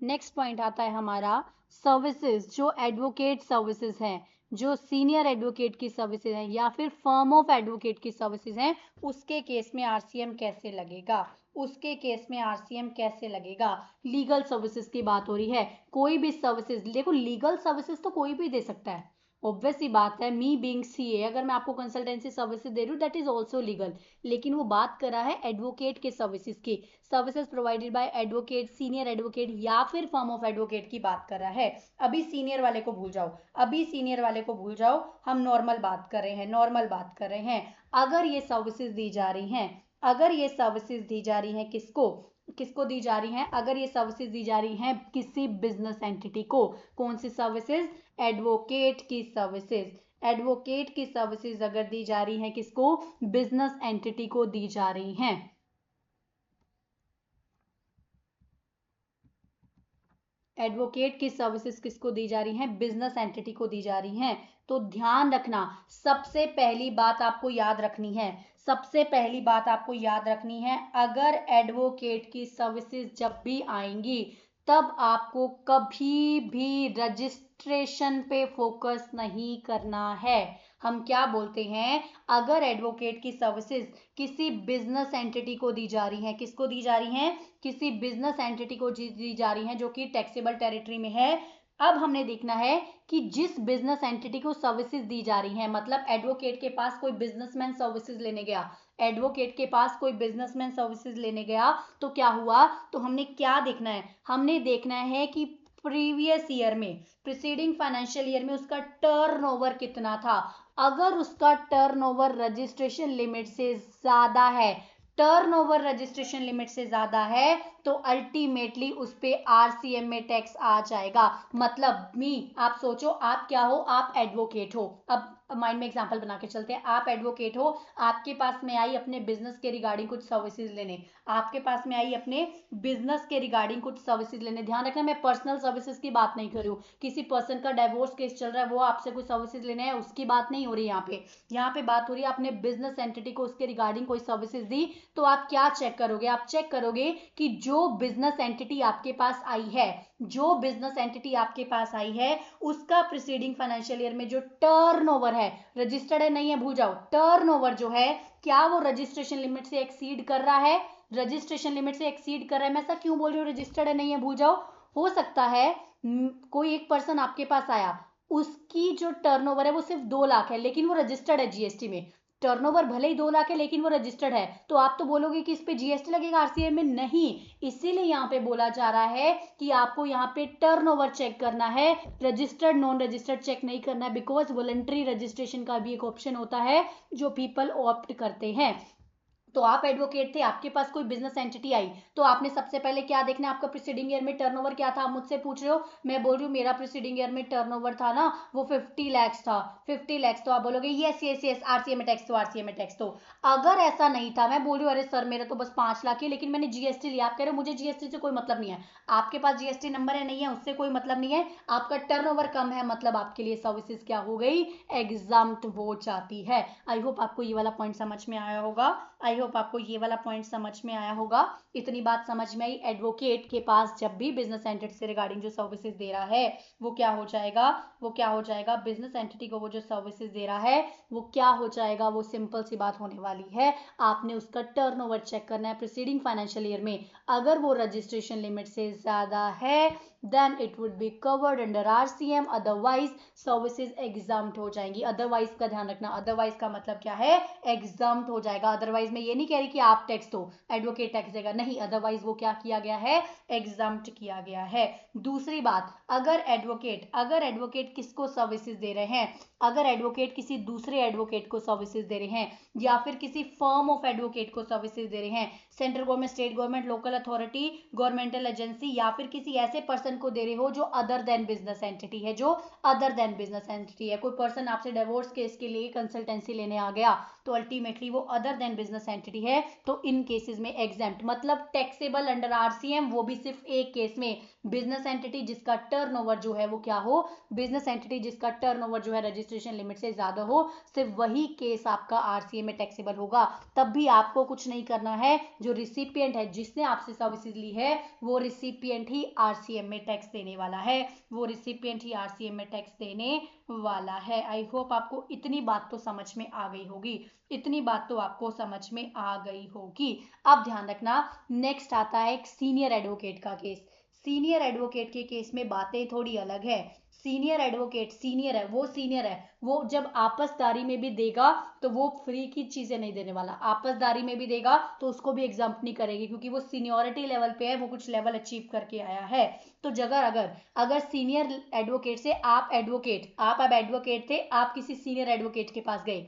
Next point आता है हमारा सर्विसेज, जो एडवोकेट सर्विसेज हैं, जो सीनियर एडवोकेट की सर्विसेज हैं या फिर फर्म ऑफ एडवोकेट की सर्विसेज हैं, उसके केस में आरसीएम कैसे लगेगा, उसके केस में आरसीएम कैसे लगेगा। लीगल सर्विसेज की बात हो रही है, कोई भी सर्विसेज, देखो लीगल सर्विसेज तो कोई भी दे सकता है, ऑब्वियस सी बात है। मी बीइंग सीए, अगर मैं आपको कंसल्टेंसी सर्विसेज दे रही हूँ दैट इज ऑल्सो लीगल, लेकिन वो बात कर रहा है एडवोकेट के सर्विसेज की, services provided bye advocate, senior advocate या फिर फर्म ऑफ एडवोकेट की बात कर रहा है। अभी सीनियर वाले को भूल जाओ, हम नॉर्मल बात कर रहे हैं। अगर ये सर्विसेज दी जा रही हैं, किसको किसको दी जा रही हैं, अगर ये सर्विसेज दी जा रही हैं किसी बिजनेस एंटिटी को, कौन सी सर्विसेज, एडवोकेट की सर्विसेज अगर दी जा रही हैं किसको, बिजनेस एंटिटी को दी जा रही हैं। एडवोकेट की सर्विसेज किसको दी जा रही हैं, बिजनेस एंटिटी को दी जा रही हैं। तो ध्यान रखना, सबसे पहली बात आपको याद रखनी है, अगर एडवोकेट की सर्विसेज जब भी आएंगी तब आपको कभी भी रजिस्ट्रेशन पे फोकस नहीं करना है। हम क्या बोलते हैं, अगर एडवोकेट की सर्विसेज किसी बिजनेस एंटिटी को दी जा रही हैं, किसको दी जा रही हैं, किसी बिजनेस एंटिटी को दी जा रही हैं जो कि टैक्सेबल टेरिटरी में है। अब हमने देखना है कि जिस बिजनेस एंटिटी को सर्विसेज दी जा रही हैं, मतलब एडवोकेट के पास कोई बिजनेसमैन सर्विसेज लेने गया, तो क्या हुआ, तो हमने क्या देखना है, कि प्रीवियस ईयर में, प्रीसीडिंग फाइनेंशियल ईयर में उसका टर्नओवर कितना था। अगर उसका टर्नओवर रजिस्ट्रेशन लिमिट से ज्यादा है, तो अल्टीमेटली उस पे आरसीएम में टैक्स आ जाएगा। मतलब आप सोचो, आप क्या हो, आप एडवोकेट हो। अब माइंड में एग्जांपल बना के चलते हैं, आप एडवोकेट हो, आपके पास में आई अपने बिजनेस के रिगार्डिंग कुछ सर्विसेज लेने, ध्यान रखना मैं पर्सनल सर्विसेज की बात नहीं कर रही हूँ, किसी पर्सन का डाइवोर्स केस चल रहा है, वो आपसे कुछ सर्विसेज लेने हैं, उसकी बात नहीं हो रही यहाँ पे बात हो रही है आपने बिजनेस एंटिटी को उसके रिगार्डिंग कोई सर्विसेज दी। तो आप क्या चेक करोगे, कि जो बिजनेस एंटिटी आपके पास आई है उसका प्रीसीडिंग फाइनेंशियल ईयर में जो टर्नओवर है, रजिस्टर्ड है नहीं है भूल जाओ, टर्नओवर जो है क्या वो रजिस्ट्रेशन लिमिट से एक्सीड कर रहा है, मैं ऐसा क्यों बोल रही हूँ रजिस्टर्ड है नहीं है भूल जाओ। हो सकता है कोई एक पर्सन आपके पास आया, उसकी जो टर्नओवर है वो सिर्फ 2 लाख है, लेकिन वो रजिस्टर्ड है जीएसटी में। टर्नओवर भले ही 2 लाख है लेकिन वो रजिस्टर्ड है, तो आप तो बोलोगे कि इस पे जीएसटी लगेगा आरसीएम में, नहीं। इसीलिए यहाँ पे बोला जा रहा है कि आपको यहाँ पे टर्नओवर चेक करना है, रजिस्टर्ड नॉन रजिस्टर्ड चेक नहीं करना है, बिकॉज वॉलंटरी रजिस्ट्रेशन का भी एक ऑप्शन होता है जो पीपल ऑप्ट करते हैं। तो आप एडवोकेट थे, आपके पास कोई बिजनेस एंटिटी आई, तो आपने सबसे पहले क्या देखना है, आपका प्रीसीडिंग ईयर में टर्नओवर क्या था। आप मुझसे पूछ रहे हो, मैं बोल रही हूँ मेरा प्रीसीडिंग ईयर में टर्नओवर था ना वो 50 लैक्स था, तो आप बोलोगे यस आरसीएम में टैक्स तो अगर ऐसा नहीं था, मैं बोल रही हूँ अरे सर मेरा तो बस 5 लाख है लेकिन मैंने जीएसटी लिया, आप कह रहे हो मुझे जीएसटी से कोई मतलब नहीं है, आपके पास जीएसटी नंबर है नहीं है उससे कोई मतलब नहीं है, आपका टर्नओवर कम है, मतलब आपके लिए सर्विसेज क्या हो गई, एग्जाम्प्ट हो जाती है। आई होप आपको ये वाला पॉइंट समझ में आया होगा। होप आपको ये वाला पॉइंट समझ में आया होगा। इतनी बात समझ में आई, एडवोकेट के पास जब भी बिजनेस एंटिटी से रिगार्डिंग जो सर्विसेज दे रहा है वो क्या हो जाएगा, वो क्या हो जाएगा, बिजनेस एंटिटी को वो जो सर्विसेज दे रहा है वो क्या हो जाएगा, वो सिंपल सी बात होने वाली है, आपने उसका टर्नओवर चेक करना है प्रीसीडिंग फाइनेंशियल ईयर में। अगर वो रजिस्ट्रेशन लिमिट से ज्यादा है then it would be covered under RCM, otherwise services exempt हो जाएंगी। अदरवाइज का ध्यान रखना, अदरवाइज का मतलब क्या है, एग्जाम्प्ट हो जाएगा। अदरवाइज मैं ये नहीं कह रही कि आप टैक्स दो, एडवोकेट टैक्स देगा, नहीं, अदरवाइज वो क्या किया गया है, एग्जाम्प्ट किया गया है। दूसरी बात, अगर एडवोकेट किसको सर्विसेज दे रहे हैं, अगर एडवोकेट किसी दूसरे एडवोकेट को सर्विसेज दे रहे हैं या फिर किसी फर्म ऑफ एडवोकेट को सर्विसेज दे रहे हैं, central government, state government, local authority, governmental agency या फिर किसी ऐसे पर्सन को दे रहे हो जो अदर देन बिजनेस एंटिटी है, जो अदर देन बिजनेस एंटिटी है। कोई पर्सन आपसे डिवोर्स केस के लिए कंसल्टेंसी लेने आ गया तो अल्टीमेटली वो अदर देन बिजनेस एंटिटी है, तो इन केसेस में एग्जेम्प्ट, मतलब टैक्सेबल अंडर आरसीएम, वो भी सिर्फ एक केस में, बिजनेस एंटिटी जिसका टर्नओवर जो है वो क्या हो, बिजनेस एंटिटी जिसका टर्नओवर जो है रजिस्ट्रेशन लिमिट से ज्यादा हो, सिर्फ वही केस आपका आरसीएम में टैक्सेबल होगा। तब भी आपको कुछ नहीं करना है, जो रिसिपिएंट है जिसने आपसे सर्विसेज ली है वो रिसिपिएंट ही आरसीएम में टैक्स देने वाला है, वो रिसिपिएंट ही आरसीएम में टैक्स देने वाला है। आई होप आपको इतनी बात तो समझ में आ गई होगी, इतनी बात तो आपको समझ में आ गई होगी। अब ध्यान रखना, नेक्स्ट आता है एक सीनियर एडवोकेट का केस। सीनियर एडवोकेट के केस में बातें थोड़ी अलग है। सीनियर एडवोकेट सीनियर है, वो सीनियर है, वो जब आपसदारी में भी देगा तो वो फ्री की चीजें नहीं देने वाला, आपसदारी में भी देगा तो उसको भी एग्जाम्प्ट नहीं करेगी, क्योंकि वो सीनियोरिटी लेवल पे है, वो कुछ लेवल अचीव करके आया है। तो जगह अगर अगर सीनियर एडवोकेट से आप एडवोकेट, आप अब एडवोकेट थे, आप किसी सीनियर एडवोकेट के पास गए,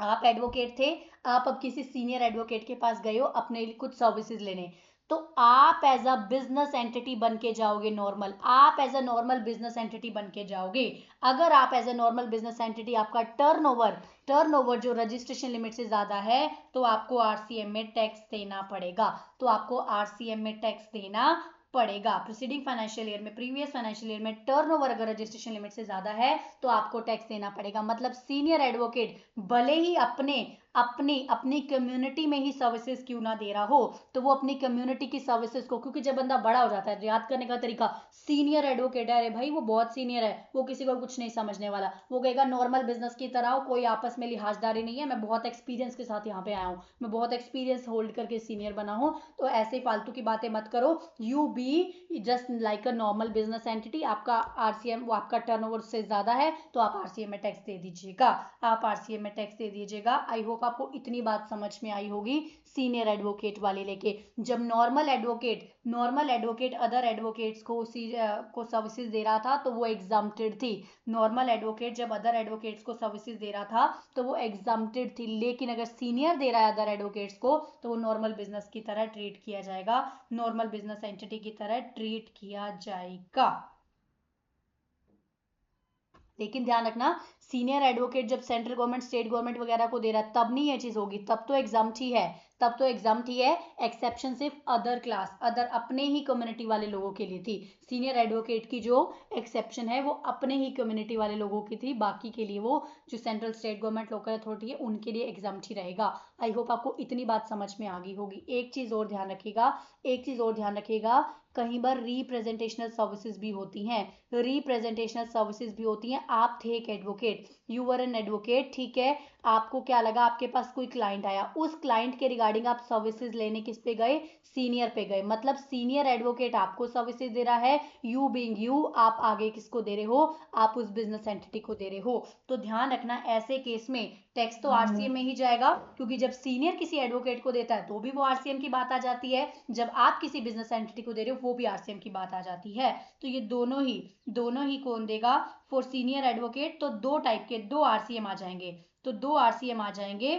आप एडवोकेट थे, आप अब किसी सीनियर एडवोकेट के पास गए हो अपने लिए कुछ सर्विसेज लेने, तो आप एज अ बिजनेस एंटिटी बन के जाओगे नॉर्मल, आप as a normal business entity बन के जाओगे। अगर आप as a normal business entity, आपका टर्नओवर जो रजिस्ट्रेशन लिमिट से ज्यादा है तो आपको आरसीएम में टैक्स देना पड़ेगा, तो आपको आरसीएम में टैक्स देना पड़ेगा। प्रीसीडिंग फाइनेंशियल ईयर में, प्रीवियस फाइनेंशियल ईयर में टर्नओवर अगर रजिस्ट्रेशन लिमिट से ज्यादा है तो आपको टैक्स देना पड़ेगा। मतलब सीनियर एडवोकेट भले ही अपने अपनी अपनी कम्युनिटी में ही सर्विसेज क्यों ना दे रहा हो, तो वो अपनी कम्युनिटी की सर्विसेज को, क्योंकि जब बंदा बड़ा हो जाता है, याद करने का तरीका, सीनियर एडवोकेट है, अरे भाई वो बहुत सीनियर है, वो किसी को कुछ नहीं समझने वाला, वो कहेगा नॉर्मल बिजनेस की तरह हो, कोई आपस में लिहाजदारी नहीं है, मैं बहुत एक्सपीरियंस के साथ यहाँ पे आया हूँ, मैं बहुत एक्सपीरियंस होल्ड करके सीनियर बना हूँ, तो ऐसे फालतू की बातें मत करो, you be just like a normal business entity. आपका आरसीएम, वो आपका टर्नओवर से ज्यादा है तो आप आरसीएम में टैक्स दे दीजिएगा, आप आरसीएम में टैक्स दे दीजिएगा। आई होप आपको इतनी बात समझ में आई होगी सीनियर एडवोकेट वाले लेके। जब नॉर्मल एडवोकेट अदर एडवोकेट्स को को सर्विसेज दे रहा था तो वो एग्जाम्प्टेड थी, नॉर्मल एडवोकेट जब अदर एडवोकेट्स को सर्विसेज दे रहा था तो वो एग्जाम्प्टेड थी, लेकिन अगर सीनियर दे रहा है अदर एडवोकेट्स को तो वो नॉर्मल बिजनेस की तरह ट्रीट किया जाएगा, नॉर्मल बिजनेस एंटिटी की तरह ट्रीट किया जाएगा। लेकिन ध्यान रखना, सीनियर एडवोकेट जब सेंट्रल गवर्नमेंट, स्टेट गवर्नमेंट वगैरह को दे रहा है तब नहीं ये चीज होगी, तब तो एग्जाम्प्ट ही है, तब तो एग्जाम्प्ट ही है। एक्सेप्शन सिर्फ अदर क्लास, अदर अपने ही कम्युनिटी वाले लोगों के लिए थी। सीनियर एडवोकेट की जो एक्सेप्शन है वो अपने ही कम्युनिटी वाले लोगों की थी, बाकी के लिए वो जो central, state government, local authority है उनके लिए एग्जाम्प्ट ही रहेगा। आई होप आपको इतनी बात समझ में आ गई होगी। एक चीज और ध्यान रखिएगा, एक चीज और ध्यान रखिएगा, कहीं बार रिप्रेजेंटेशनल सर्विसेज भी होती हैं, रिप्रेजेंटेशनल सर्विसेज भी होती हैं। आप थे एक advocate, you were an advocate, ठीक है, आपको क्या लगा, आपके पास कोई क्लाइंट आया, उस क्लाइंट के रिगार्डिंग आप सर्विसेज लेने किस पे गए, सीनियर पे गए, मतलब सीनियर एडवोकेट आपको सर्विसेज दे रहा है, यू बीइंग यू, आप आगे किसको दे रहे हो, आप उस बिजनेस एंटिटी को दे रहे हो। तो ध्यान रखना, ऐसे केस में टैक्स तो आरसीएम में ही जाएगा, क्योंकि जब सीनियर किसी एडवोकेट को देता है तो भी वो आरसीएम की बात आ जाती है, जब आप किसी बिजनेस एंटिटी को दे रहे हो वो भी आरसीएम की बात आ जाती है। तो ये दोनों ही कौन देगा, फॉर सीनियर एडवोकेट तो दो टाइप के, दो आरसीएम आ जाएंगे, तो दो आरसीएम आ जाएंगे,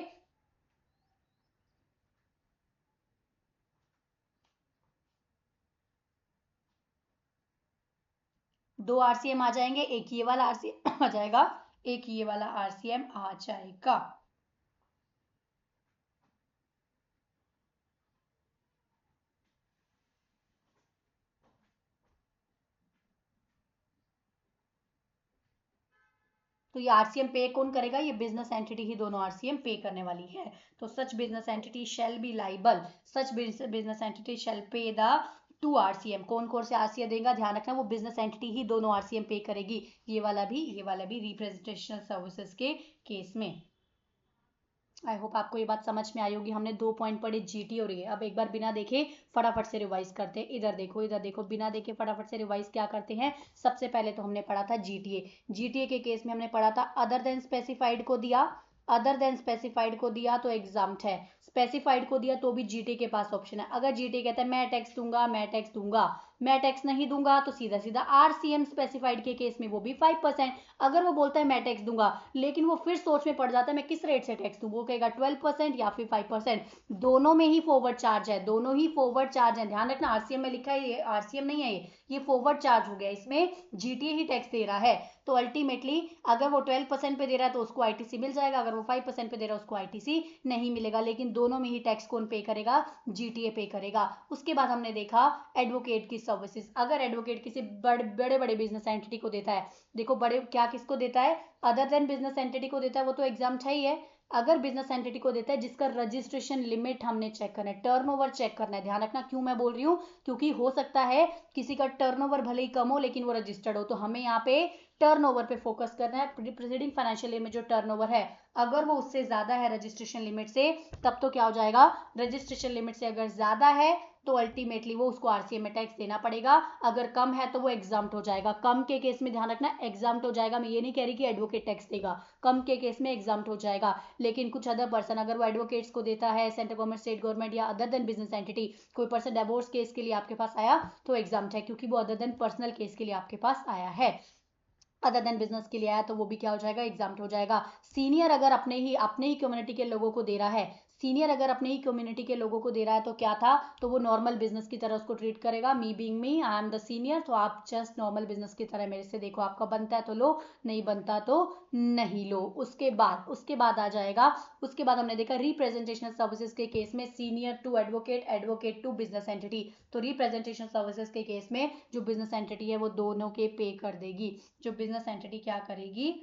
दो आरसीएम आ जाएंगे, एक ये वाला आरसीएम आ जाएगा, एक ये वाला आरसीएम आ जाएगा। तो ये आरसीएम पे कौन करेगा, ये बिजनेस एंटिटी ही दोनों आरसीएम पे करने वाली है। तो such business entity shall be liable, such business entity shell पे द टू आरसीएम। कौन कौन से आरसीएम देगा, ध्यान रखना वो बिजनेस एंटिटी ही दोनों आरसीएम पे करेगी, ये वाला भी रिप्रेजेंटेशनल सर्विसेज के केस में। आई होप आपको ये बात समझ में आई होगी। हमने 2 पॉइंट पढ़े, जीटी और ये। अब एक बार बिना देखे फटाफट से रिवाइज करते हैं। इधर देखो इधर देखो, बिना देखे फटाफट से रिवाइज क्या करते हैं। सबसे पहले तो हमने पढ़ा था जीटीए। जीटीए के केस में हमने पढ़ा था अदर देन स्पेसिफाइड को दिया, अदर देन स्पेसिफाइड को दिया तो एग्जाम्प्ट है, स्पेसिफाइड को दिया तो भी जीटी के पास ऑप्शन है। अगर जीटी कहता है मैं टैक्स दूंगा, मैं टैक्स दूंगा, मैं टैक्स नहीं दूंगा, तो सीधा सीधा आरसीएम स्पेसिफाइड के केस में वो भी 5%। अगर वो बोलता है मैं टैक्स दूंगा, लेकिन वो फिर सोच में पड़ जाता है मैं किस रेट से टैक्स दूं, वो कहेगा 12% या फिर 5%। दोनों में ही फॉरवर्ड चार्ज है, दोनों ही फॉरवर्ड चार्ज है। ध्यान रखना आरसीएम में लिखा है, ये आरसीएम नहीं है, ये फॉरवर्ड चार्ज हो गया, इसमें जीटीए ही टैक्स दे रहा है। तो अल्टीमेटली अगर वो 12% पे दे रहा है तो उसको आईटीसी मिल जाएगा, अगर वो 5% पे दे रहा है उसको आईटीसी नहीं मिलेगा। लेकिन दोनों में ही टैक्स कौन पे करेगा, जीटीए पे करेगा। उसके बाद हमने देखा एडवोकेट की सर्विसेज। अगर एडवोकेट किसी बड़े बड़े बिजनेस एंटिटी को देता है, देखो बड़े क्या किसको देता है, अदर देन बिजनेस एंटिटी को देता है, वो तो एग्जाम है ही है। अगर बिजनेस एंटिटी को देता है जिसका रजिस्ट्रेशन लिमिट हमने चेक करना है, टर्नओवर चेक करना है। ध्यान रखना क्यों मैं बोल रही हूँ, क्योंकि हो सकता है किसी का टर्नओवर भले ही कम हो लेकिन वो रजिस्टर्ड हो, तो हमें यहाँ पे टर्नओवर पे फोकस करना है। प्रीसीडिंग फाइनेंशियल ईयर में जो टर्नओवर है अगर वो उससे ज्यादा है रजिस्ट्रेशन लिमिट से, तब तो क्या हो जाएगा, रजिस्ट्रेशन लिमिट से अगर ज्यादा है तो अल्टीमेटली वो उसको आरसीएम में टैक्स देना पड़ेगा। अगर कम है तो वो एग्जाम्प्ट हो जाएगा। कम के केस में ध्यान रखना एग्जाम्प्ट हो जाएगा, मैं ये नहीं कह रही कि एडवोकेट टैक्स देगा, कम के केस में एग्जाम्प्ट हो जाएगा। लेकिन कुछ अदर पर्सन अगर वो एडवोकेट्स को देता है, सेंट्रल गवर्नमेंट, स्टेट गवर्नमेंट या अदर देन बिजनेस एंटिटी, कोई पर्सन डिवोर्स केस के लिए आपके पास आया तो एग्जाम्प्ट है, क्योंकि वो अदर देन पर्सनल केस के लिए आपके पास आया है। अदर देन बिजनेस के लिए आया तो वो भी क्या हो जाएगा, एग्जाम्प्ट हो जाएगा। सीनियर अगर अपने ही कम्युनिटी के लोगों को दे रहा है, सीनियर अगर अपने ही कम्युनिटी के लोगों को दे रहा है तो क्या था, तो वो नॉर्मल बिजनेस की तरह उसको ट्रीट करेगा। Me being me, I am the senior, तो आप जस्ट नॉर्मल बिजनेस की तरह मेरे से देखो, आपका बनता है तो लो, नहीं बनता तो नहीं लो। उसके बाद आ जाएगा, उसके बाद हमने देखा रिप्रेजेंटेशनल सर्विसेज के केस में senior to advocate, advocate to business entity. तो रिप्रेजेंटेशन सर्विसेज के केस में जो बिजनेस एंटिटी है वो दोनों के पे कर देगी। जो बिजनेस एंटिटी क्या करेगी,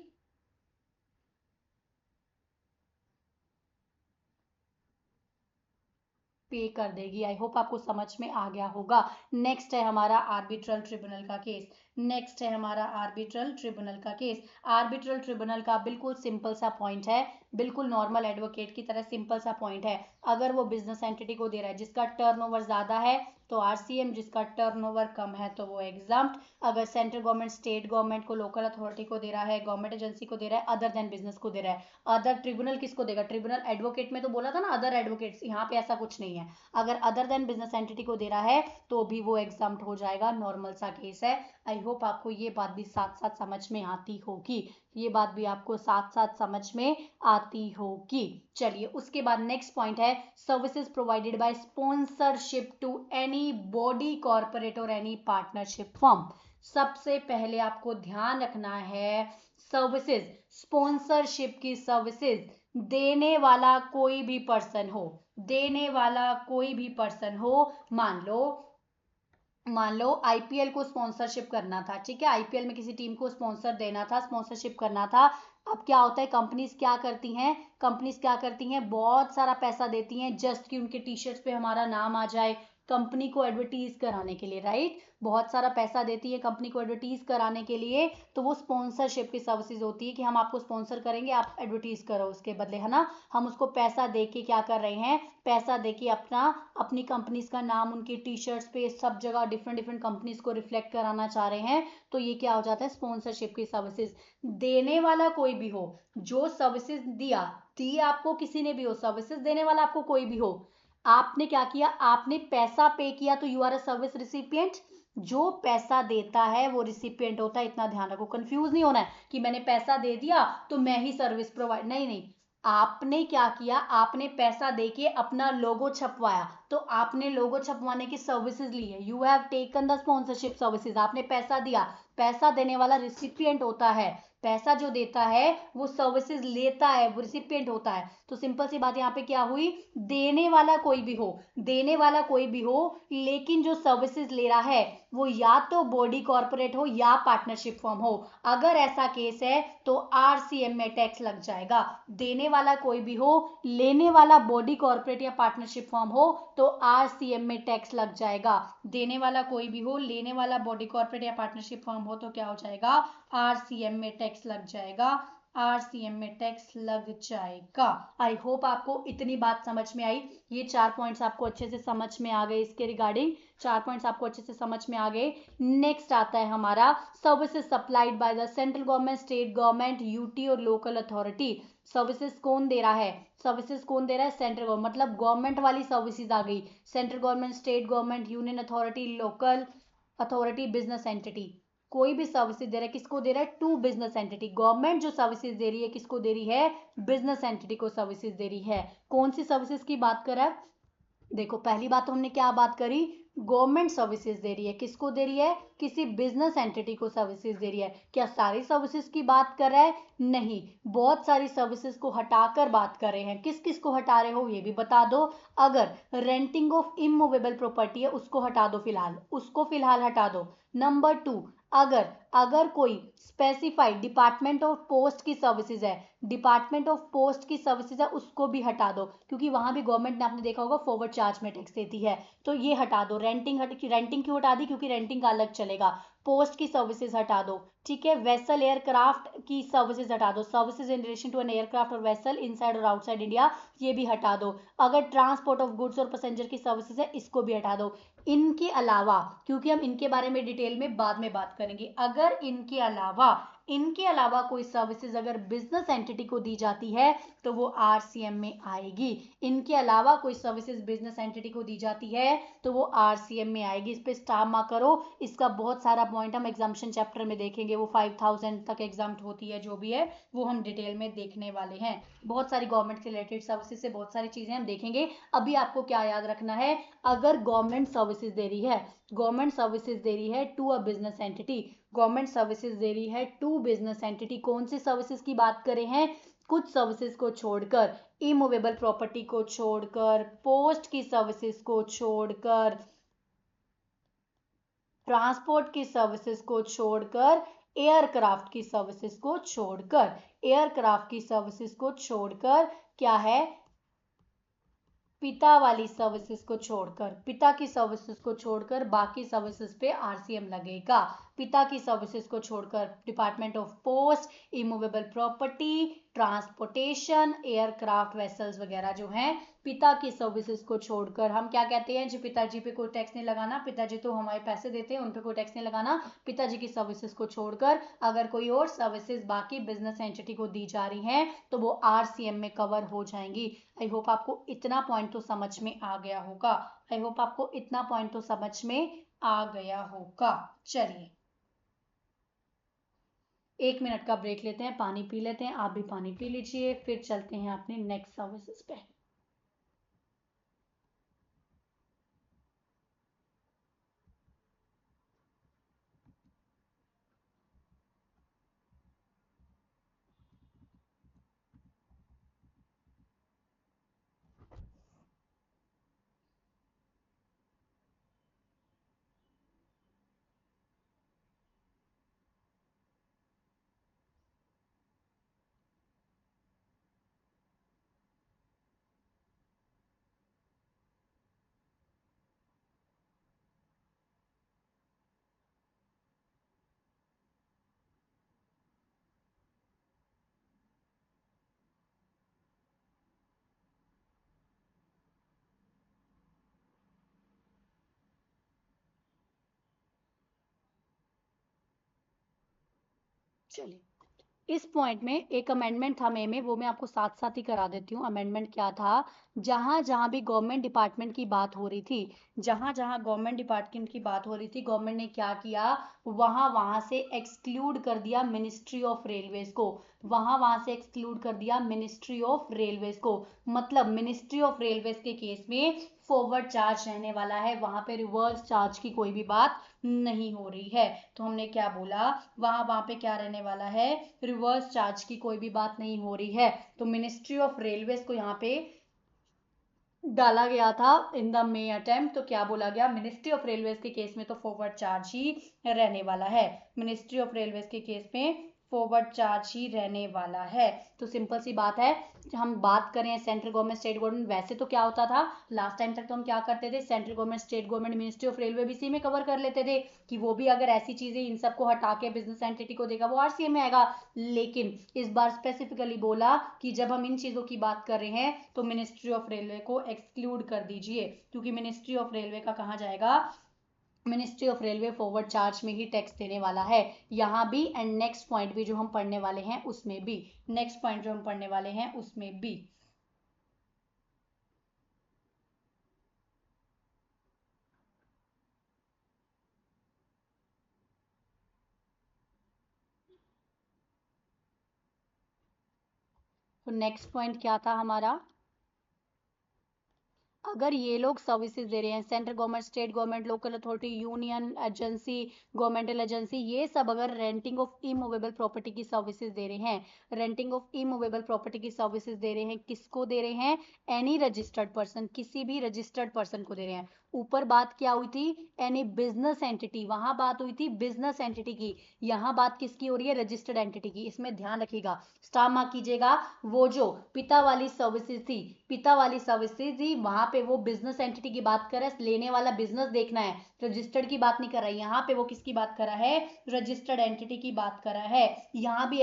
पे कर देगी। आई होप आपको समझ में आ गया होगा। नेक्स्ट है हमारा आर्बिट्रल ट्रिब्यूनल का केस। नेक्स्ट है हमारा आर्बिट्रल ट्रिब्यूनल का केस। आर्बिट्रल ट्रिब्यूनल का बिल्कुल सिंपल सा पॉइंट है, बिल्कुल नॉर्मल एडवोकेट की तरह सिंपल सा पॉइंट है। अगर वो बिजनेस एंटिटी को दे रहा है जिसका टर्नओवर ज्यादा है तो आरसीएम, जिसका टर्नओवर कम है तो वो एग्जाम्प्ट। अगर सेंट्रल गवर्नमेंट, स्टेट गवर्नमेंट को, लोकल अथॉरिटी को दे रहा है, गवर्नमेंट एजेंसी को दे रहा है, अदर देन बिजनेस को दे रहा है। अदर ट्रिब्यूनल किसको देगा, ट्रिब्यूनल एडवोकेट में तो बोला था ना अदर एडवोकेट्स, यहाँ पे ऐसा कुछ नहीं है। अगर अदर देन बिजनेस एंटिटी को दे रहा है तो भी वो एग्जाम्प्ट हो जाएगा, नॉर्मल सा केस है। आई होप आपको ये बात भी साथ साथ समझ में आती होगी, ये बात भी आपको साथ साथ समझ में आती होगी। चलिए उसके बाद नेक्स्ट पॉइंट है services provided by sponsorship to any body, corporate और एनी पार्टनरशिप फर्म। सबसे पहले आपको ध्यान रखना है सर्विसेज, स्पॉन्सरशिप की सर्विसेज देने वाला कोई भी पर्सन हो, देने वाला कोई भी पर्सन हो। मान लो आईपीएल को स्पॉन्सरशिप करना था, ठीक है, आईपीएल में किसी टीम को स्पॉन्सर देना था, स्पॉन्सरशिप करना था। अब क्या होता है, कंपनीज क्या करती हैं, बहुत सारा पैसा देती हैं जस्ट कि उनके टी शर्ट्स पे हमारा नाम आ जाए, कंपनी को एडवर्टीज कराने के लिए, राइट। बहुत सारा पैसा देती है कंपनी को एडवर्टीज कराने के लिए, तो वो स्पॉन्सरशिप की सर्विसेज होती है कि हम आपको स्पॉन्सर करेंगे, आप एडवर्टीज करो उसके बदले, है ना। हम उसको पैसा दे के क्या कर रहे हैं, पैसा दे के अपनी कंपनीज का नाम उनकी टी शर्ट्स पे सब जगह डिफरेंट डिफरेंट कंपनीज को रिफ्लेक्ट कराना चाह रहे हैं, तो ये क्या हो जाता है, स्पॉन्सरशिप की सर्विसेज। देने वाला कोई भी हो, जो सर्विसेज दी आपको किसी ने भी हो, सर्विसेज देने वाला आपको कोई भी हो, आपने क्या किया, आपने पैसा पे किया तो you are a service recipient. जो पैसा देता है वो रिसिपिएंट होता है, इतना ध्यान रखो। कंफ्यूज नहीं होना है कि मैंने पैसा दे दिया तो मैं ही सर्विस प्रोवाइड, नहीं नहीं। आपने क्या किया, आपने पैसा देके अपना लोगो छपवाया, तो आपने लोगो छपवाने की सर्विसेज ली है, you have taken the sponsorship services. आपने पैसा दिया, पैसा देने वाला रिसिपिएंट होता है, पैसा जो देता है वो सर्विसेज लेता है, वो रिसिपिएंट होता है। तो सिंपल सी बात यहाँ पे क्या हुई, देने वाला कोई भी हो, देने वाला कोई भी हो, लेकिन जो सर्विसेज ले रहा है वो या तो बॉडी कॉर्पोरेट हो या पार्टनरशिप फॉर्म हो। अगर ऐसा केस है तो आरसीएम में टैक्स लग जाएगा। देने वाला कोई भी हो, लेने वाला बॉडी कॉर्पोरेट या पार्टनरशिप फॉर्म हो तो आरसीएम में टैक्स लग जाएगा। देने वाला कोई भी हो, लेने वाला बॉडी कॉर्पोरेट या पार्टनरशिप फॉर्म हो तो क्या हो जाएगा, आरसीएम में टैक्स लग जाएगा, आरसीएम में टैक्स लग जाएगा। आई होप आपको इतनी बात समझ में आई। ये 4 पॉइंट्स आपको अच्छे से समझ में आ गए, इसके रिगार्डिंग 4 पॉइंट्स आपको अच्छे से समझ में आ गए। नेक्स्ट आता है हमारा services supplied by the central government, state government, UT और लोकल अथॉरिटी। सर्विसेज कौन दे रहा है, सर्विसेज कौन दे रहा है, सेंट्रल गवर्नमेंट, मतलब गवर्नमेंट वाली सर्विसेज आ गई। Central government, state government, union authority, local authority, business entity, कोई भी सर्विसेज दे रहा है, किसको दे रहा है, टू बिजनेस एंटिटी। गवर्नमेंट जो सर्विसेज दे रही है किसको दे रही है, बिजनेस एंटिटी को सर्विसेज दे रही है। कौन सी सर्विसेज की बात कर रहा है, देखो पहली बात तो हमने क्या बात करी, गवर्नमेंट सर्विसेज दे रही है, किसको दे रही है, किसी बिजनेस एंटिटी को सर्विसेज दे रही है। क्या सारी सर्विसेज की बात कर रहा है, नहीं, बहुत सारी सर्विसेज को हटाकर बात कर रहे हैं। किस किस को हटा रहे हो ये भी बता दो। अगर रेंटिंग ऑफ इमूवेबल प्रॉपर्टी है उसको हटा दो, फिलहाल उसको फिलहाल हटा दो। नंबर 2, अगर अगर कोई स्पेसिफाइड डिपार्टमेंट ऑफ पोस्ट की सर्विसेज है, डिपार्टमेंट ऑफ पोस्ट की सर्विसेज है उसको भी हटा दो, क्योंकि वहां भी गवर्नमेंट ने आपने देखा होगा फॉरवर्ड चार्ज में टैक्स देती है, तो ये हटा दो। रेंटिंग क्यों हटा दी, क्योंकि रेंटिंग का अलग चलेगा। पोस्ट की सर्विसेज हटा दो, ठीक है। वेसल एयरक्राफ्ट की सर्विसेज हटा दो, services in relation to an aircraft और वेसल इनसाइड और आउटसाइड इंडिया, ये भी हटा दो। अगर ट्रांसपोर्ट ऑफ गुड्स और पैसेंजर की सर्विसेज है इसको भी हटा दो। इनके अलावा, क्योंकि हम इनके बारे में डिटेल में बाद में बात करेंगे, अगर इनके अलावा कोई सर्विसेज अगर बिजनेस एंटिटी को दी जाती है तो वो आरसीएम में आएगी। इनके अलावा कोई सर्विसेज बिजनेस एंटिटी को दी जाती है तो वो आरसीएम में आएगी। इस पे स्टार मार्क करो, इसका बहुत सारा पॉइंट हम एग्जामिनेशन चैप्टर में देखेंगे, वो 5000 तक एग्जाम होती है, जो भी है वो हम डिटेल में देखने वाले हैं। बहुत सारी गवर्नमेंट से रिलेटेड सर्विसेज से बहुत सारी चीजें हम देखेंगे। अभी आपको क्या याद रखना है, अगर गवर्नमेंट सर्विसेज दे रही है, गवर्नमेंट सर्विसेज दे रही है to a business entity, government services दे रही है टू बिजनेस एंटिटी, कौन सी सर्विसेज की बात करें हैं, कुछ सर्विसेज को छोड़कर, इमूवेबल प्रॉपर्टी को छोड़कर, पोस्ट की सर्विसेज को छोड़कर, ट्रांसपोर्ट की सर्विसेज को छोड़कर, एयरक्राफ्ट की सर्विसेज को छोड़कर, एयरक्राफ्ट की सर्विसेज को छोड़कर, क्या है, पिता वाली सर्विसेज को छोड़कर, पिता की सर्विसेज को छोड़कर बाकी सर्विसेज पे आरसीएम लगेगा। पिता की सर्विसेज को छोड़कर department of post, immovable property, transportation, aircraft, vessels वगैरह जो हैं, पिता की सर्विसेज को छोड़कर हम क्या कहते हैं जी, पिताजी पे कोई टैक्स नहीं लगाना, पिताजी तो हमारे पैसे देते हैं, उन पे कोई टैक्स नहीं लगाना। पिताजी की सर्विसेज को छोड़कर अगर कोई और सर्विसेज बाकी बिजनेस एंटिटी को दी जा रही हैं तो वो आरसीएम में कवर हो जाएंगी। आई होप आपको इतना पॉइंट तो समझ में आ गया होगा, आई होप आपको इतना पॉइंट तो समझ में आ गया होगा। चलिए 1 मिनट का ब्रेक लेते हैं, पानी पी लेते हैं, आप भी पानी पी लीजिए, फिर चलते हैं अपने नेक्स्ट सर्विसेज पे। चलिए इस पॉइंट में एक अमेंडमेंट था मे में, वो मैं आपको साथ साथ ही करा देती हूँ। अमेंडमेंट क्या था, जहां जहां भी गवर्नमेंट डिपार्टमेंट की बात हो रही थी, जहां जहां गवर्नमेंट डिपार्टमेंट की बात हो रही थी, गवर्नमेंट ने क्या किया, वहां वहां से एक्सक्लूड कर दिया मिनिस्ट्री ऑफ रेलवेज को। वहां से एक्सक्लूड कर दिया मिनिस्ट्री ऑफ रेलवेज को। मतलब मिनिस्ट्री ऑफ रेलवेज के केस में फॉरवर्ड चार्ज रहने वाला है, वहां पे रिवर्स चार्ज की कोई भी बात नहीं हो रही है। तो हमने क्या बोला, वहां पे क्या रहने वाला है, रिवर्स चार्ज की कोई भी बात नहीं हो रही है। तो मिनिस्ट्री ऑफ रेलवेज को यहाँ पे डाला गया था इन द मे अटेम्प्ट। तो क्या बोला गया, मिनिस्ट्री ऑफ रेलवेज के केस में तो फॉरवर्ड चार्ज ही रहने वाला है। मिनिस्ट्री ऑफ रेलवेज के केस में फॉरवर्ड चार्ज ही रहने वाला है। तो सिंपल सी बात है, हम बात करें सेंट्रल गवर्नमेंट स्टेट गवर्नमेंट, वैसे तो क्या होता था लास्ट टाइम तक, तो हम क्या करते थे, central government state government ministry of railway भी इसी में कवर कर लेते थे कि वो भी अगर ऐसी चीजें इन सबको हटा के बिजनेस एंटिटी को देगा वो आरसीएम में आएगा। लेकिन इस बार स्पेसिफिकली बोला कि जब हम इन चीजों की बात कर रहे हैं तो मिनिस्ट्री ऑफ रेलवे को एक्सक्लूड कर दीजिए, क्योंकि मिनिस्ट्री ऑफ रेलवे का कहा जाएगा, ministry of railway forward charge में ही टैक्स देने वाला है यहाँ भी, एंड नेक्स्ट पॉइंट भी जो हम पढ़ने वाले हैं उसमें भी, नेक्स्ट पॉइंट जो हम पढ़ने वाले हैं उसमें भी। तो नेक्स्ट पॉइंट क्या था हमारा, अगर ये लोग सर्विसेज दे रहे हैं, central government, state government, local authority, union agency, governmental agency, ये सब अगर रेंटिंग ऑफ इमूवेबल प्रॉपर्टी की सर्विसेज दे रहे हैं, रेंटिंग ऑफ इमूवेबल प्रॉपर्टी की सर्विसेज दे रहे हैं, किसको दे रहे हैं, एनी रजिस्टर्ड पर्सन, किसी भी रजिस्टर्ड पर्सन को दे रहे हैं। ऊपर बात क्या हुई थी, एनी बिजनेस एंटिटी, वहां बात हुई थी बिजनेस एंटिटी की, यहाँ बात किसकी हो रही है, रजिस्टर्ड एंटिटी की। इसमें ध्यान रखिएगा, स्टार मार्क कीजिएगा, वो जो पिता वाली सर्विसेज थी, पिता वाली सर्विसेज थी, वहां पे वो बिजनेस एंटिटी की बात कर रहा है, लेने वाला बिजनेस देखना है, रजिस्टर्ड की बात नहीं कर रहा है। यहाँ पे वो किसकी बात कर रहा है, रजिस्टर्ड एंटिटी की बात कर रहा है। यहाँ भी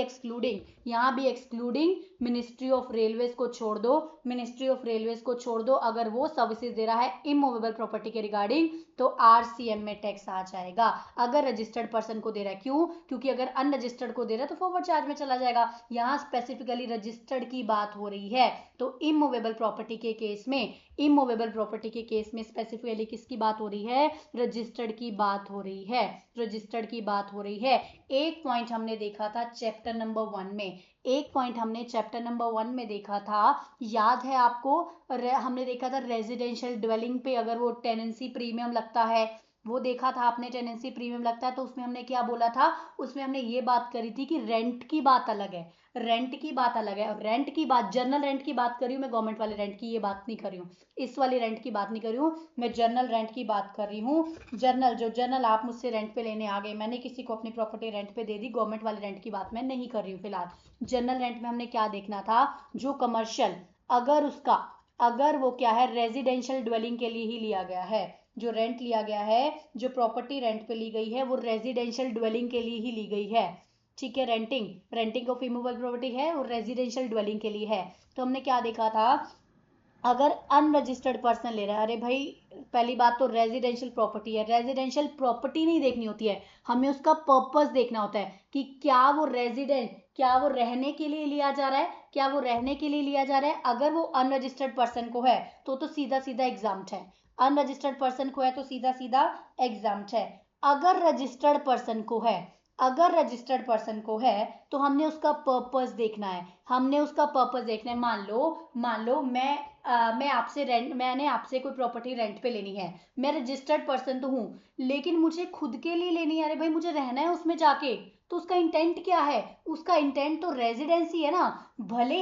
एक्सक्लूडिंग मिनिस्ट्री ऑफ रेलवेज को छोड़ दो, मिनिस्ट्री ऑफ रेलवेज को छोड़ दो, अगर वो सर्विसेज दे रहा है इमूवेबल प्रॉपर्टी के रिगार्डिंग तो आरसीएम में टैक्स आ जाएगा। अगर रजिस्टर्ड पर्सन को दे रहा है, क्यों, क्योंकि अगर अनरजिस्टर्ड को दे रहा है तो फॉरवर्ड चार्ज में चला जाएगा। यहाँ स्पेसिफिकली रजिस्टर्ड की बात हो रही है। तो इमूवेबल प्रॉपर्टी के केस में, इमूवेबल प्रॉपर्टी के केस में स्पेसिफिकली किसकी बात हो रही है, रजिस्टर्ड की बात हो रही है, रजिस्टर्ड की बात हो रही है। एक पॉइंट हमने देखा था चैप्टर नंबर 1 में, एक पॉइंट हमने चैप्टर नंबर 1 में देखा था, याद है आपको, हमने देखा था रेजिडेंशियल ड्वेलिंग पे अगर वो टेनेंसी प्रीमियम लगता है, वो देखा था आपने, टेनेंसी प्रीमियम लगता है, तो उसमें हमने क्या बोला था, उसमें हमने ये बात करी थी कि रेंट की बात अलग है, रेंट की बात अलग है, और रेंट की बात, जनरल रेंट की बात कर रही हूँ मैं, गवर्नमेंट वाले रेंट की ये बात नहीं कर रही हूँ, इस वाली रेंट की बात नहीं कर रही हूँ मैं, जनरल रेंट की बात कर रही हूँ। जनरल, जो जनरल आप मुझसे रेंट पे लेने आ गए, मैंने किसी को अपनी प्रॉपर्टी रेंट पे दे दी, गवर्नमेंट वाले रेंट की बात मैं नहीं कर रही हूँ फिलहाल। जनरल रेंट में हमने क्या देखना था, जो कमर्शियल, अगर उसका, अगर वो क्या है, रेजिडेंशियल ड्वेलिंग के लिए ही लिया गया है, जो रेंट लिया गया है, जो प्रॉपर्टी रेंट पे ली गई है वो रेजिडेंशियल ड्वेलिंग के लिए ही ली गई है, ठीक है, renting, renting of immovable property है और रेजिडेंशियल ड्वेलिंग के लिए है। तो हमने क्या देखा था, अगर अनरजिस्टर्ड पर्सन ले रहा है, अरे भाई पहली बात तो रेजिडेंशियल प्रॉपर्टी है, रेजिडेंशियल प्रॉपर्टी नहीं देखनी होती है, हमें उसका पर्पस देखना होता है कि क्या वो रेजिडेंट, क्या वो रहने के लिए लिया जा रहा है, क्या वो रहने के लिए लिया जा रहा है। अगर वो अनरजिस्टर्ड पर्सन को है तो सीधा सीधा एग्जाम्प्ट है, अनरजिस्टर्ड पर्सन को है तो सीधा सीधा एग्जाम्प्ट है। अगर रजिस्टर्ड पर्सन को है, अगर रजिस्टर्ड पर्सन को है तो हमने उसका पर्पस देखना है, हमने उसका पर्पस देखना है। मान लो मैं आपसे रेंट, मैंने आपसे कोई प्रॉपर्टी रेंट पे लेनी है, मैं रजिस्टर्ड पर्सन तो हूँ, लेकिन मुझे खुद के लिए लेनी है, अरे भाई मुझे रहना है उसमें जाके, तो उसका इंटेंट क्या है, उसका इंटेंट तो रेजिडेंसी है ना। भले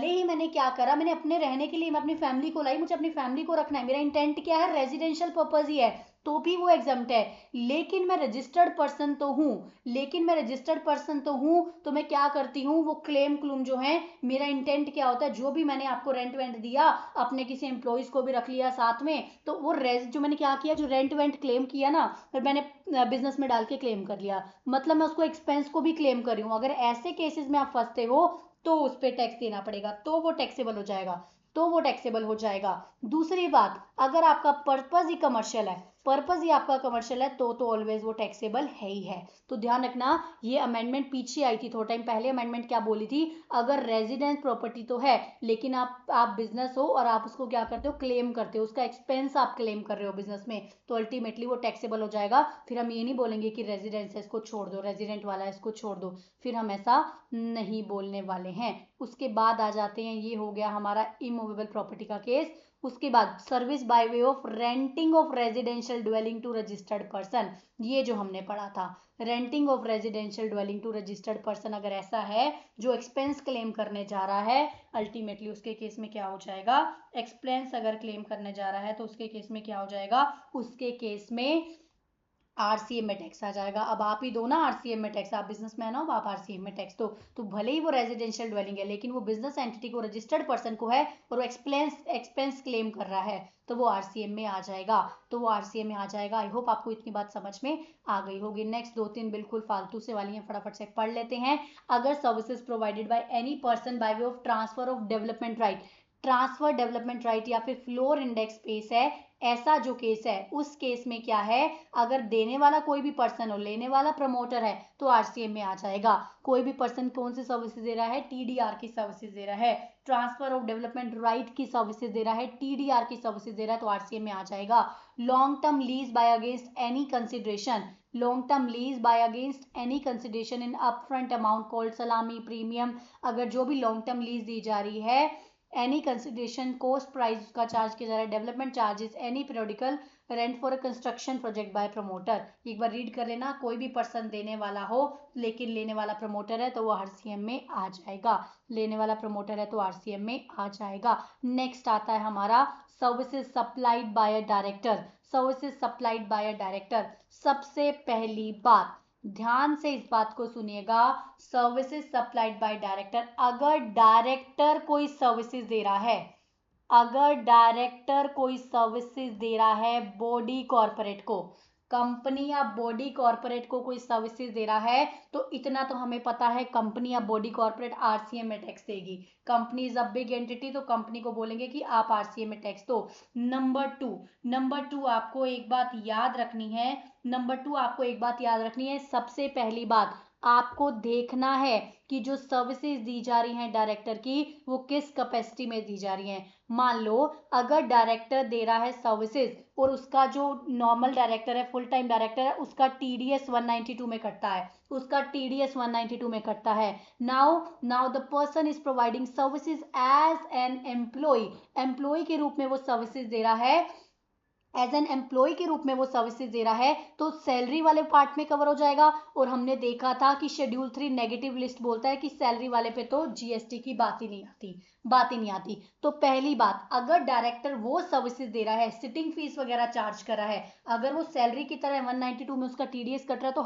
ही मैंने क्या करा, मैंने अपने रहने के लिए, मैं अपनी फैमिली को लाई, मुझे अपनी फैमिली को रखना है, मेरा इंटेंट क्या है, रेजिडेंशियल पर्पज ही है, तो भी वो एग्जाम्प्ट है। लेकिन मैं रजिस्टर्ड पर्सन तो हूँ, लेकिन मैं रजिस्टर्ड पर्सन तो हूँ, तो मैं क्या करती हूँ, वो क्लेम क्लूम जो है, मेरा इंटेंट क्या होता है, जो भी मैंने आपको रेंट वेंट दिया, अपने किसी एम्प्लॉयज को भी रख लिया साथ में, तो वो रेज जो मैंने क्या किया, जो रेंट वेंट क्लेम किया ना, फिर मैंने बिजनेस में डाल के क्लेम कर लिया, मतलब मैं उसको एक्सपेंस को भी क्लेम कर रही हूँ। अगर ऐसे केसेस में आप फंसते हो तो उस पर टैक्स देना पड़ेगा, तो वो टैक्सेबल हो जाएगा, तो वो टैक्सेबल हो जाएगा। दूसरी बात, अगर आपका पर्पज ही कमर्शियल है, पर्पज ही आपका कमर्शियल है तो ऑलवेज वो टैक्सेबल है ही है। तो ध्यान रखना, ये अमेंडमेंट पीछे आई थी थोड़ा टाइम पहले। अमेंडमेंट क्या बोली थी, अगर रेजिडेंस प्रॉपर्टी तो है लेकिन आप बिजनेस हो और आप उसको क्या करते हो, क्लेम करते हो, उसका एक्सपेंस आप क्लेम कर रहे हो बिजनेस में, तो अल्टीमेटली वो टैक्सेबल हो जाएगा। फिर हम ये नहीं बोलेंगे कि रेजिडेंस है इसको छोड़ दो, रेजिडेंट वाला है इसको छोड़ दो, फिर हम ऐसा नहीं बोलने वाले हैं। उसके बाद आ जाते हैं, ये हो गया हमारा इमूवेबल प्रॉपर्टी का केस। उसके बाद service by way of renting of residential dwelling to registered person, ये जो हमने पढ़ा था, renting of residential dwelling to registered person अगर ऐसा है जो एक्सपेंस क्लेम करने जा रहा है, अल्टीमेटली उसके केस में क्या हो जाएगा, एक्सपेंस अगर क्लेम करने जा रहा है तो उसके केस में क्या हो जाएगा, उसके केस में आरसीएम में टैक्स आ जाएगा। अब आप ही दो ना आरसीएम में टैक्स, आप बिजनेसमैन हो, आप आरसीएम में टैक्स दो, तो भले ही वो रेजिडेंशियल ड्वेलिंग है लेकिन वो बिजनेस एंटिटी को, रजिस्टर्ड पर्सन को है और वो एक्सपेंस क्लेम कर रहा है, तो वो आरसीएम में आ जाएगा, तो वो आरसीएम में आ जाएगा। आई होप आपको इतनी बात समझ में आ गई होगी। नेक्स्ट 2-3 बिल्कुल फालतू से वाली हैं, फटाफट से पढ़ लेते हैं। अगर services provided by any person by way of transfer of development right, transfer development right या फिर फ्लोर इंडेक्स स्पेस है, ऐसा जो केस है उस केस में क्या है, अगर देने वाला कोई भी पर्सन हो, लेने वाला प्रमोटर है, तो आरसीएम में आ जाएगा। कोई भी पर्सन कौन सी सर्विसेज दे रहा है, टीडीआर की सर्विसेज दे रहा है, ट्रांसफर ऑफ डेवलपमेंट राइट की सर्विसेज दे रहा है, टीडीआर की सर्विसेज दे रहा है, तो आरसीएम में आ जाएगा। Long term lease by against any consideration, long term lease by against any consideration in upfront amount called सलामी प्रीमियम, अगर जो भी लॉन्ग टर्म लीज दी जा रही है, एनी कंसिडरेशन, कॉस्ट प्राइस का चार्ज किया जा रहा है, development charges, any periodical rent for a construction project by promoter, एक बार रीड कर लेना, कोई भी पर्सन देने वाला हो लेकिन लेने वाला प्रमोटर है तो वो आरसीएम में आ जाएगा, लेने वाला प्रमोटर है तो आरसीएम में आ जाएगा। नेक्स्ट आता है हमारा services supplied by a director, services supplied by a director. सबसे पहली बात, ध्यान से इस बात को सुनिएगा, सर्विसेज सप्लाइड बाय डायरेक्टर, अगर डायरेक्टर कोई सर्विसेज दे रहा है, अगर डायरेक्टर कोई सर्विसेज दे रहा है बॉडी कॉर्पोरेट को, कंपनी या बॉडी कॉर्पोरेट को कोई सर्विसेज दे रहा है, तो इतना तो हमें पता है कंपनी या बॉडी कॉर्पोरेट आरसीएम में टैक्स देगी। Company is a big entity तो कंपनी को बोलेंगे कि आप आरसीएम में टैक्स दो। नंबर टू आपको एक बात याद रखनी है, सबसे पहली बात आपको देखना है कि जो सर्विसेज दी जा रही हैं डायरेक्टर की, वो किस कैपेसिटी में दी जा रही हैं। मान लो अगर डायरेक्टर दे रहा है सर्विसेज और उसका जो नॉर्मल डायरेक्टर है, फुल टाइम डायरेक्टर है, उसका टीडीएस 192 में कटता है, उसका टीडीएस 192 में कटता है। Now the person is providing services as an employ के रूप में वो सर्विसेज दे रहा है, एज एन एम्प्लॉय के रूप में वो सर्विसेज दे रहा है, तो सैलरी वाले पार्ट में कवर हो जाएगा। और हमने देखा था कि शेड्यूल 3 नेगेटिव लिस्ट बोलता है कि सैलरी वाले पे तो जीएसटी की बात ही नहीं आती। तो पहली बात, अगर डायरेक्टर वो सर्विसेज दे रहा है, सिटिंग फीस वगैरह चार्ज कर रहा है, अगर वो सैलरी की तरह 192 में उसका टीडीएस कट रहा है, तो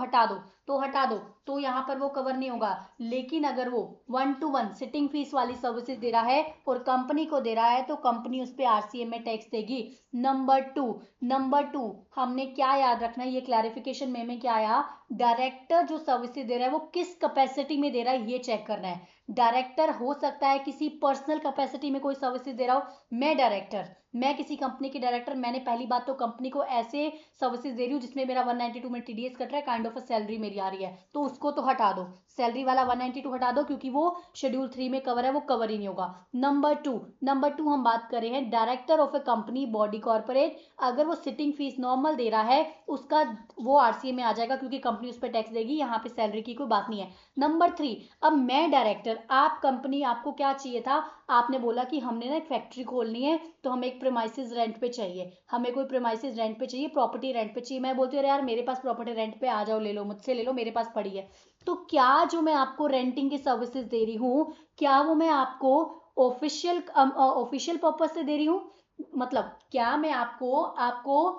हटा दो, तो यहाँ पर वो कवर नहीं होगा। लेकिन अगर वो 1-to-1 सिटिंग फीस वाली सर्विसेज दे रहा है और कंपनी को दे रहा है, तो कंपनी उस पर आरसीएम में टैक्स देगी। नंबर टू हमने क्या याद रखना है, ये क्लैरिफिकेशन में क्या आया, डायरेक्टर जो सर्विसेज दे रहा है वो किस कैपेसिटी में दे रहा है ये चेक करना है। डायरेक्टर हो सकता है किसी पर्सनल कैपेसिटी में कोई सर्विसेज दे रहा हो, मैं किसी कंपनी के डायरेक्टर, मैंने पहली बात तो कंपनी को ऐसे सर्विसेज दे रही हूँ जिसमें मेरा 192 में टीडीएस कट रहा है, काइंड ऑफ अ सैलरी मेरी आ रही है, तो उसको तो हटा दो, सैलरी वाला 192 हटा दो, क्योंकि वो शेड्यूल 3 में कवर है, वो कवर ही नहीं होगा। नंबर टू हम बात कर रहे हैं director of A company body corporate, अगर वो सिटिंग फीस नॉर्मल दे रहा है, उसका वो आरसीए में आ जाएगा क्योंकि कंपनी उस पर टैक्स देगी, यहाँ पे सैलरी की कोई बात नहीं है। नंबर 3, अब मैं डायरेक्टर, आप कंपनी, आपको क्या चाहिए था, आपने बोला कि हमने ना एक फैक्ट्री खोलनी है, तो हमें एक प्रेमाइसिस रेंट पे चाहिए, हमें कोई प्रेमाइसिस रेंट पे चाहिए, प्रॉपर्टी रेंट पे चाहिए। मैं बोलती हूँ यार मेरे पास प्रॉपर्टी रेंट पे, आ जाओ ले लो, मुझसे ले लो, मेरे पास पड़ी है। तो क्या जो मैं आपको रेंटिंग की सर्विसेज दे रही हूँ, क्या वो मैं आपको ऑफिशियल पर्पज से दे रही हूँ, मतलब क्या मैं आपको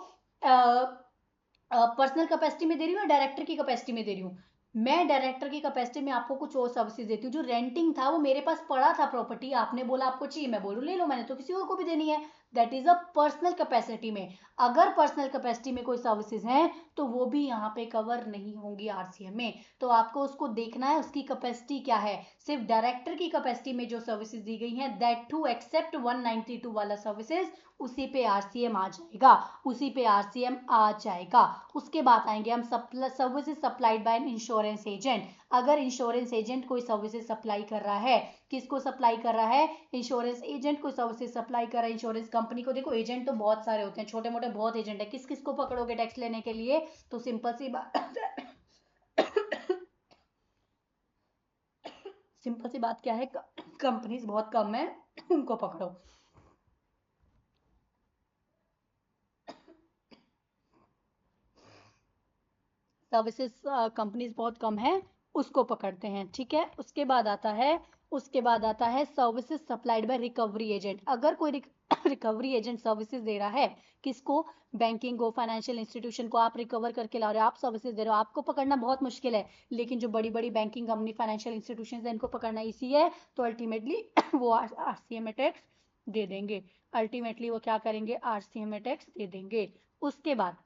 पर्सनल कैपेसिटी में दे रही हूँ या डायरेक्टर की कैपेसिटी में दे रही हूँ। मैं डायरेक्टर की कैपेसिटी में आपको कुछ और सर्विसेज देती हूँ। जो रेंटिंग था वो मेरे पास पड़ा था प्रॉपर्टी, आपने बोला आपको चाहिए, मैं बोलूँ ले लो, मैंने तो किसी और को भी देनी है, that is a personal capacity में। अगर पर्सनल कैपेसिटी में कोई सर्विसेज हैं तो वो भी यहाँ पे कवर नहीं होंगी आरसीएम में। तो आपको उसको देखना है उसकी कैपेसिटी क्या है। सिर्फ डायरेक्टर की कैपेसिटी में जो सर्विसेज दी गई हैं दैट टू एक्सेप्ट 192 वाला सर्विसेज, उसी पे आरसीएम आ जाएगा, उसी पे आरसीएम आ जाएगा। उसके बाद आएंगे हम services supplied by an insurance agent. अगर इंश्योरेंस एजेंट कोई सर्विसेज सप्लाई कर रहा है, किसको सप्लाई कर रहा है, इंश्योरेंस एजेंट कोई सर्विसेज सप्लाई कर रहा है इंश्योरेंस कंपनी को। देखो एजेंट तो बहुत सारे होते हैं, छोटे मोटे बहुत एजेंट है, किस किस को पकड़ोगे टैक्स लेने के लिए, तो सिंपल सी बात सिंपल सी बात क्या है, कंपनीज बहुत कम है, उनको पकड़ो। सर्विसेज कंपनीज बहुत कम है, उसको पकड़ते हैं, ठीक है। उसके बाद आता है services supplied by recovery agent. अगर कोई रिकवरी एजेंट सर्विसेज दे रहा है, किसको, बैंकिंग को, फाइनेंशियल इंस्टीट्यूशन को, आप रिकवर करके ला रहे हो, आप सर्विसेज दे रहे हो, आपको पकड़ना बहुत मुश्किल है, लेकिन जो बड़ी बड़ी बैंकिंग कंपनी, फाइनेंशियल इंस्टीट्यूशन है, इनको पकड़ना इजी है, तो अल्टीमेटली वो आरसीएम में टैक्स दे देंगे। अल्टीमेटली वो क्या करेंगे, आरसीएम में टैक्स दे देंगे। उसके बाद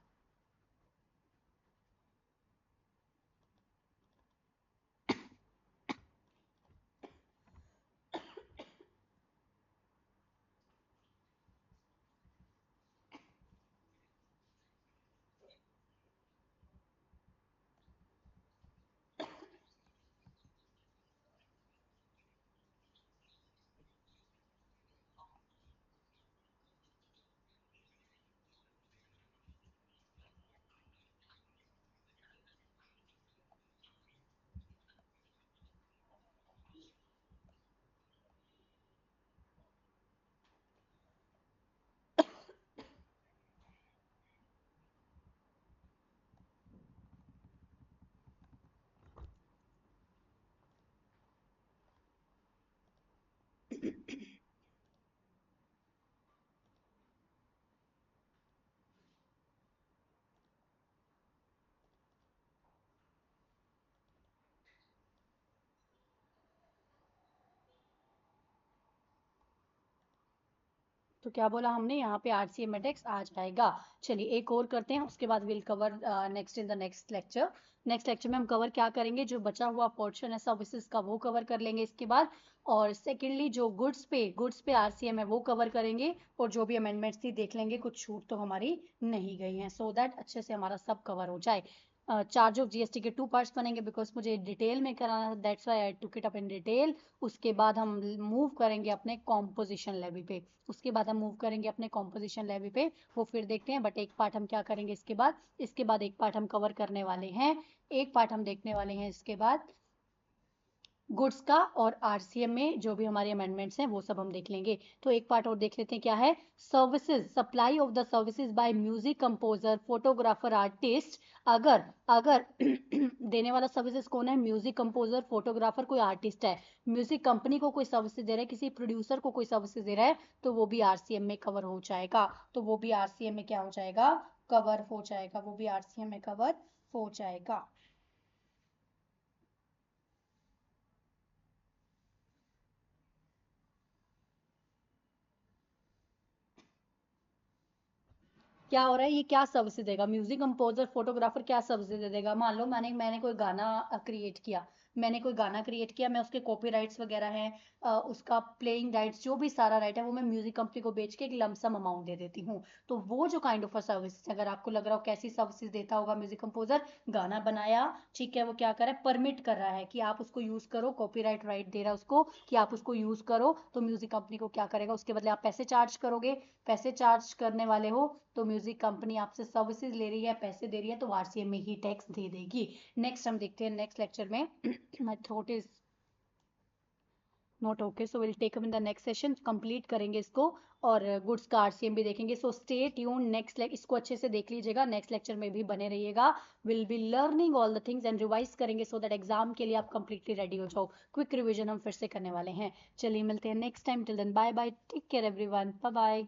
तो क्या बोला हमने, यहाँ पे आरसीएम में टैक्स आ जाएगा। चलिए एक और करते हैं, उसके बाद will cover next in the next lecture. Next lecture में हम कवर क्या करेंगे, जो बचा हुआ पोर्शन है सर्विसेज का वो कवर कर लेंगे इसके बाद। और सेकेंडली जो गुड्स पे आरसीएम है वो कवर करेंगे, और जो भी अमेंडमेंट्स थी देख लेंगे, कुछ छूट तो हमारी नहीं गई हैं, सो दैट अच्छे से हमारा सब कवर हो जाए। चार्ज ऑफ जीएसटी के 2 पार्ट्स बनेंगे, बिकॉज मुझे डिटेल में कराना, that's why I took it up in detail. उसके बाद हम मूव करेंगे अपने कॉम्पोजिशन लेवल पे। उसके बाद हम मूव करेंगे अपने कॉम्पोजिशन लेवल पे, वो फिर देखते हैं। बट एक पार्ट हम क्या करेंगे इसके बाद एक पार्ट हम कवर करने वाले हैं, एक पार्ट हम देखने वाले हैं इसके बाद गुड्स का, और आरसीएम में जो भी हमारे अमेंडमेंट्स हैं वो सब हम देख लेंगे। तो एक पार्ट और देख लेते हैं, क्या है, services, supply of the services by music composer, photographer, artist. अगर अगर देने वाला सर्विसेज कौन है, म्यूजिक कंपोजर, फोटोग्राफर, कोई आर्टिस्ट है, म्यूजिक कंपनी को कोई सर्विसेज दे रहा है, किसी प्रोड्यूसर को कोई सर्विसेज दे रहा है, तो वो भी आरसीएम में कवर हो जाएगा। तो वो भी आरसीएम में क्या हो जाएगा, कवर हो जाएगा, वो भी आरसीएम में कवर हो जाएगा। क्या हो रहा है, ये क्या सर्विस देगा, म्यूजिक कंपोजर, फोटोग्राफर क्या सर्विस दे देगा। मान लो मैंने मैंने कोई गाना क्रिएट किया, मैं उसके कॉपीराइट्स वगैरह हैं, उसका प्लेइंग राइट्स, जो भी सारा राइट है वो मैं म्यूजिक कंपनी को बेच के एक लमसम अमाउंट दे देती हूँ। तो वो जो काइंड ऑफ अ सर्विस, अगर आपको लग रहा हो कैसी सर्विसेज देता होगा म्यूजिक कंपोजर, गाना बनाया, ठीक है, वो क्या कर रहा है, परमिट कर रहा है कि आप उसको यूज करो, कॉपीराइट राइट दे रहा है उसको कि आप उसको यूज करो, तो म्यूजिक कंपनी को क्या करेगा, उसके बदले आप पैसे चार्ज करोगे। पैसे चार्ज करने वाले हो, तो म्यूजिक कंपनी आपसे सर्विसेज ले रही है, पैसे दे रही है, तो आरसीएम में ही टैक्स दे देगी। नेक्स्ट हम देखते हैं नेक्स्ट लेक्चर में। My throat is not okay, so will take up in the next session, complete करेंगे इसको, और गुड्स का आरसीएम भी देखेंगे। सो स्टे ट्यून, नेक्स्ट इसको अच्छे से देख लीजिएगा, नेक्स्ट लेक्चर में भी बने रहिएगा। Will be learning all the things and revise करेंगे, सो दैट एग्जाम के लिए आप कंप्लीटली रेडी हो जाओ। क्विक रिविजन हम फिर से करने वाले हैं। चलिए मिलते हैं next time, till then bye bye, take care everyone, bye bye.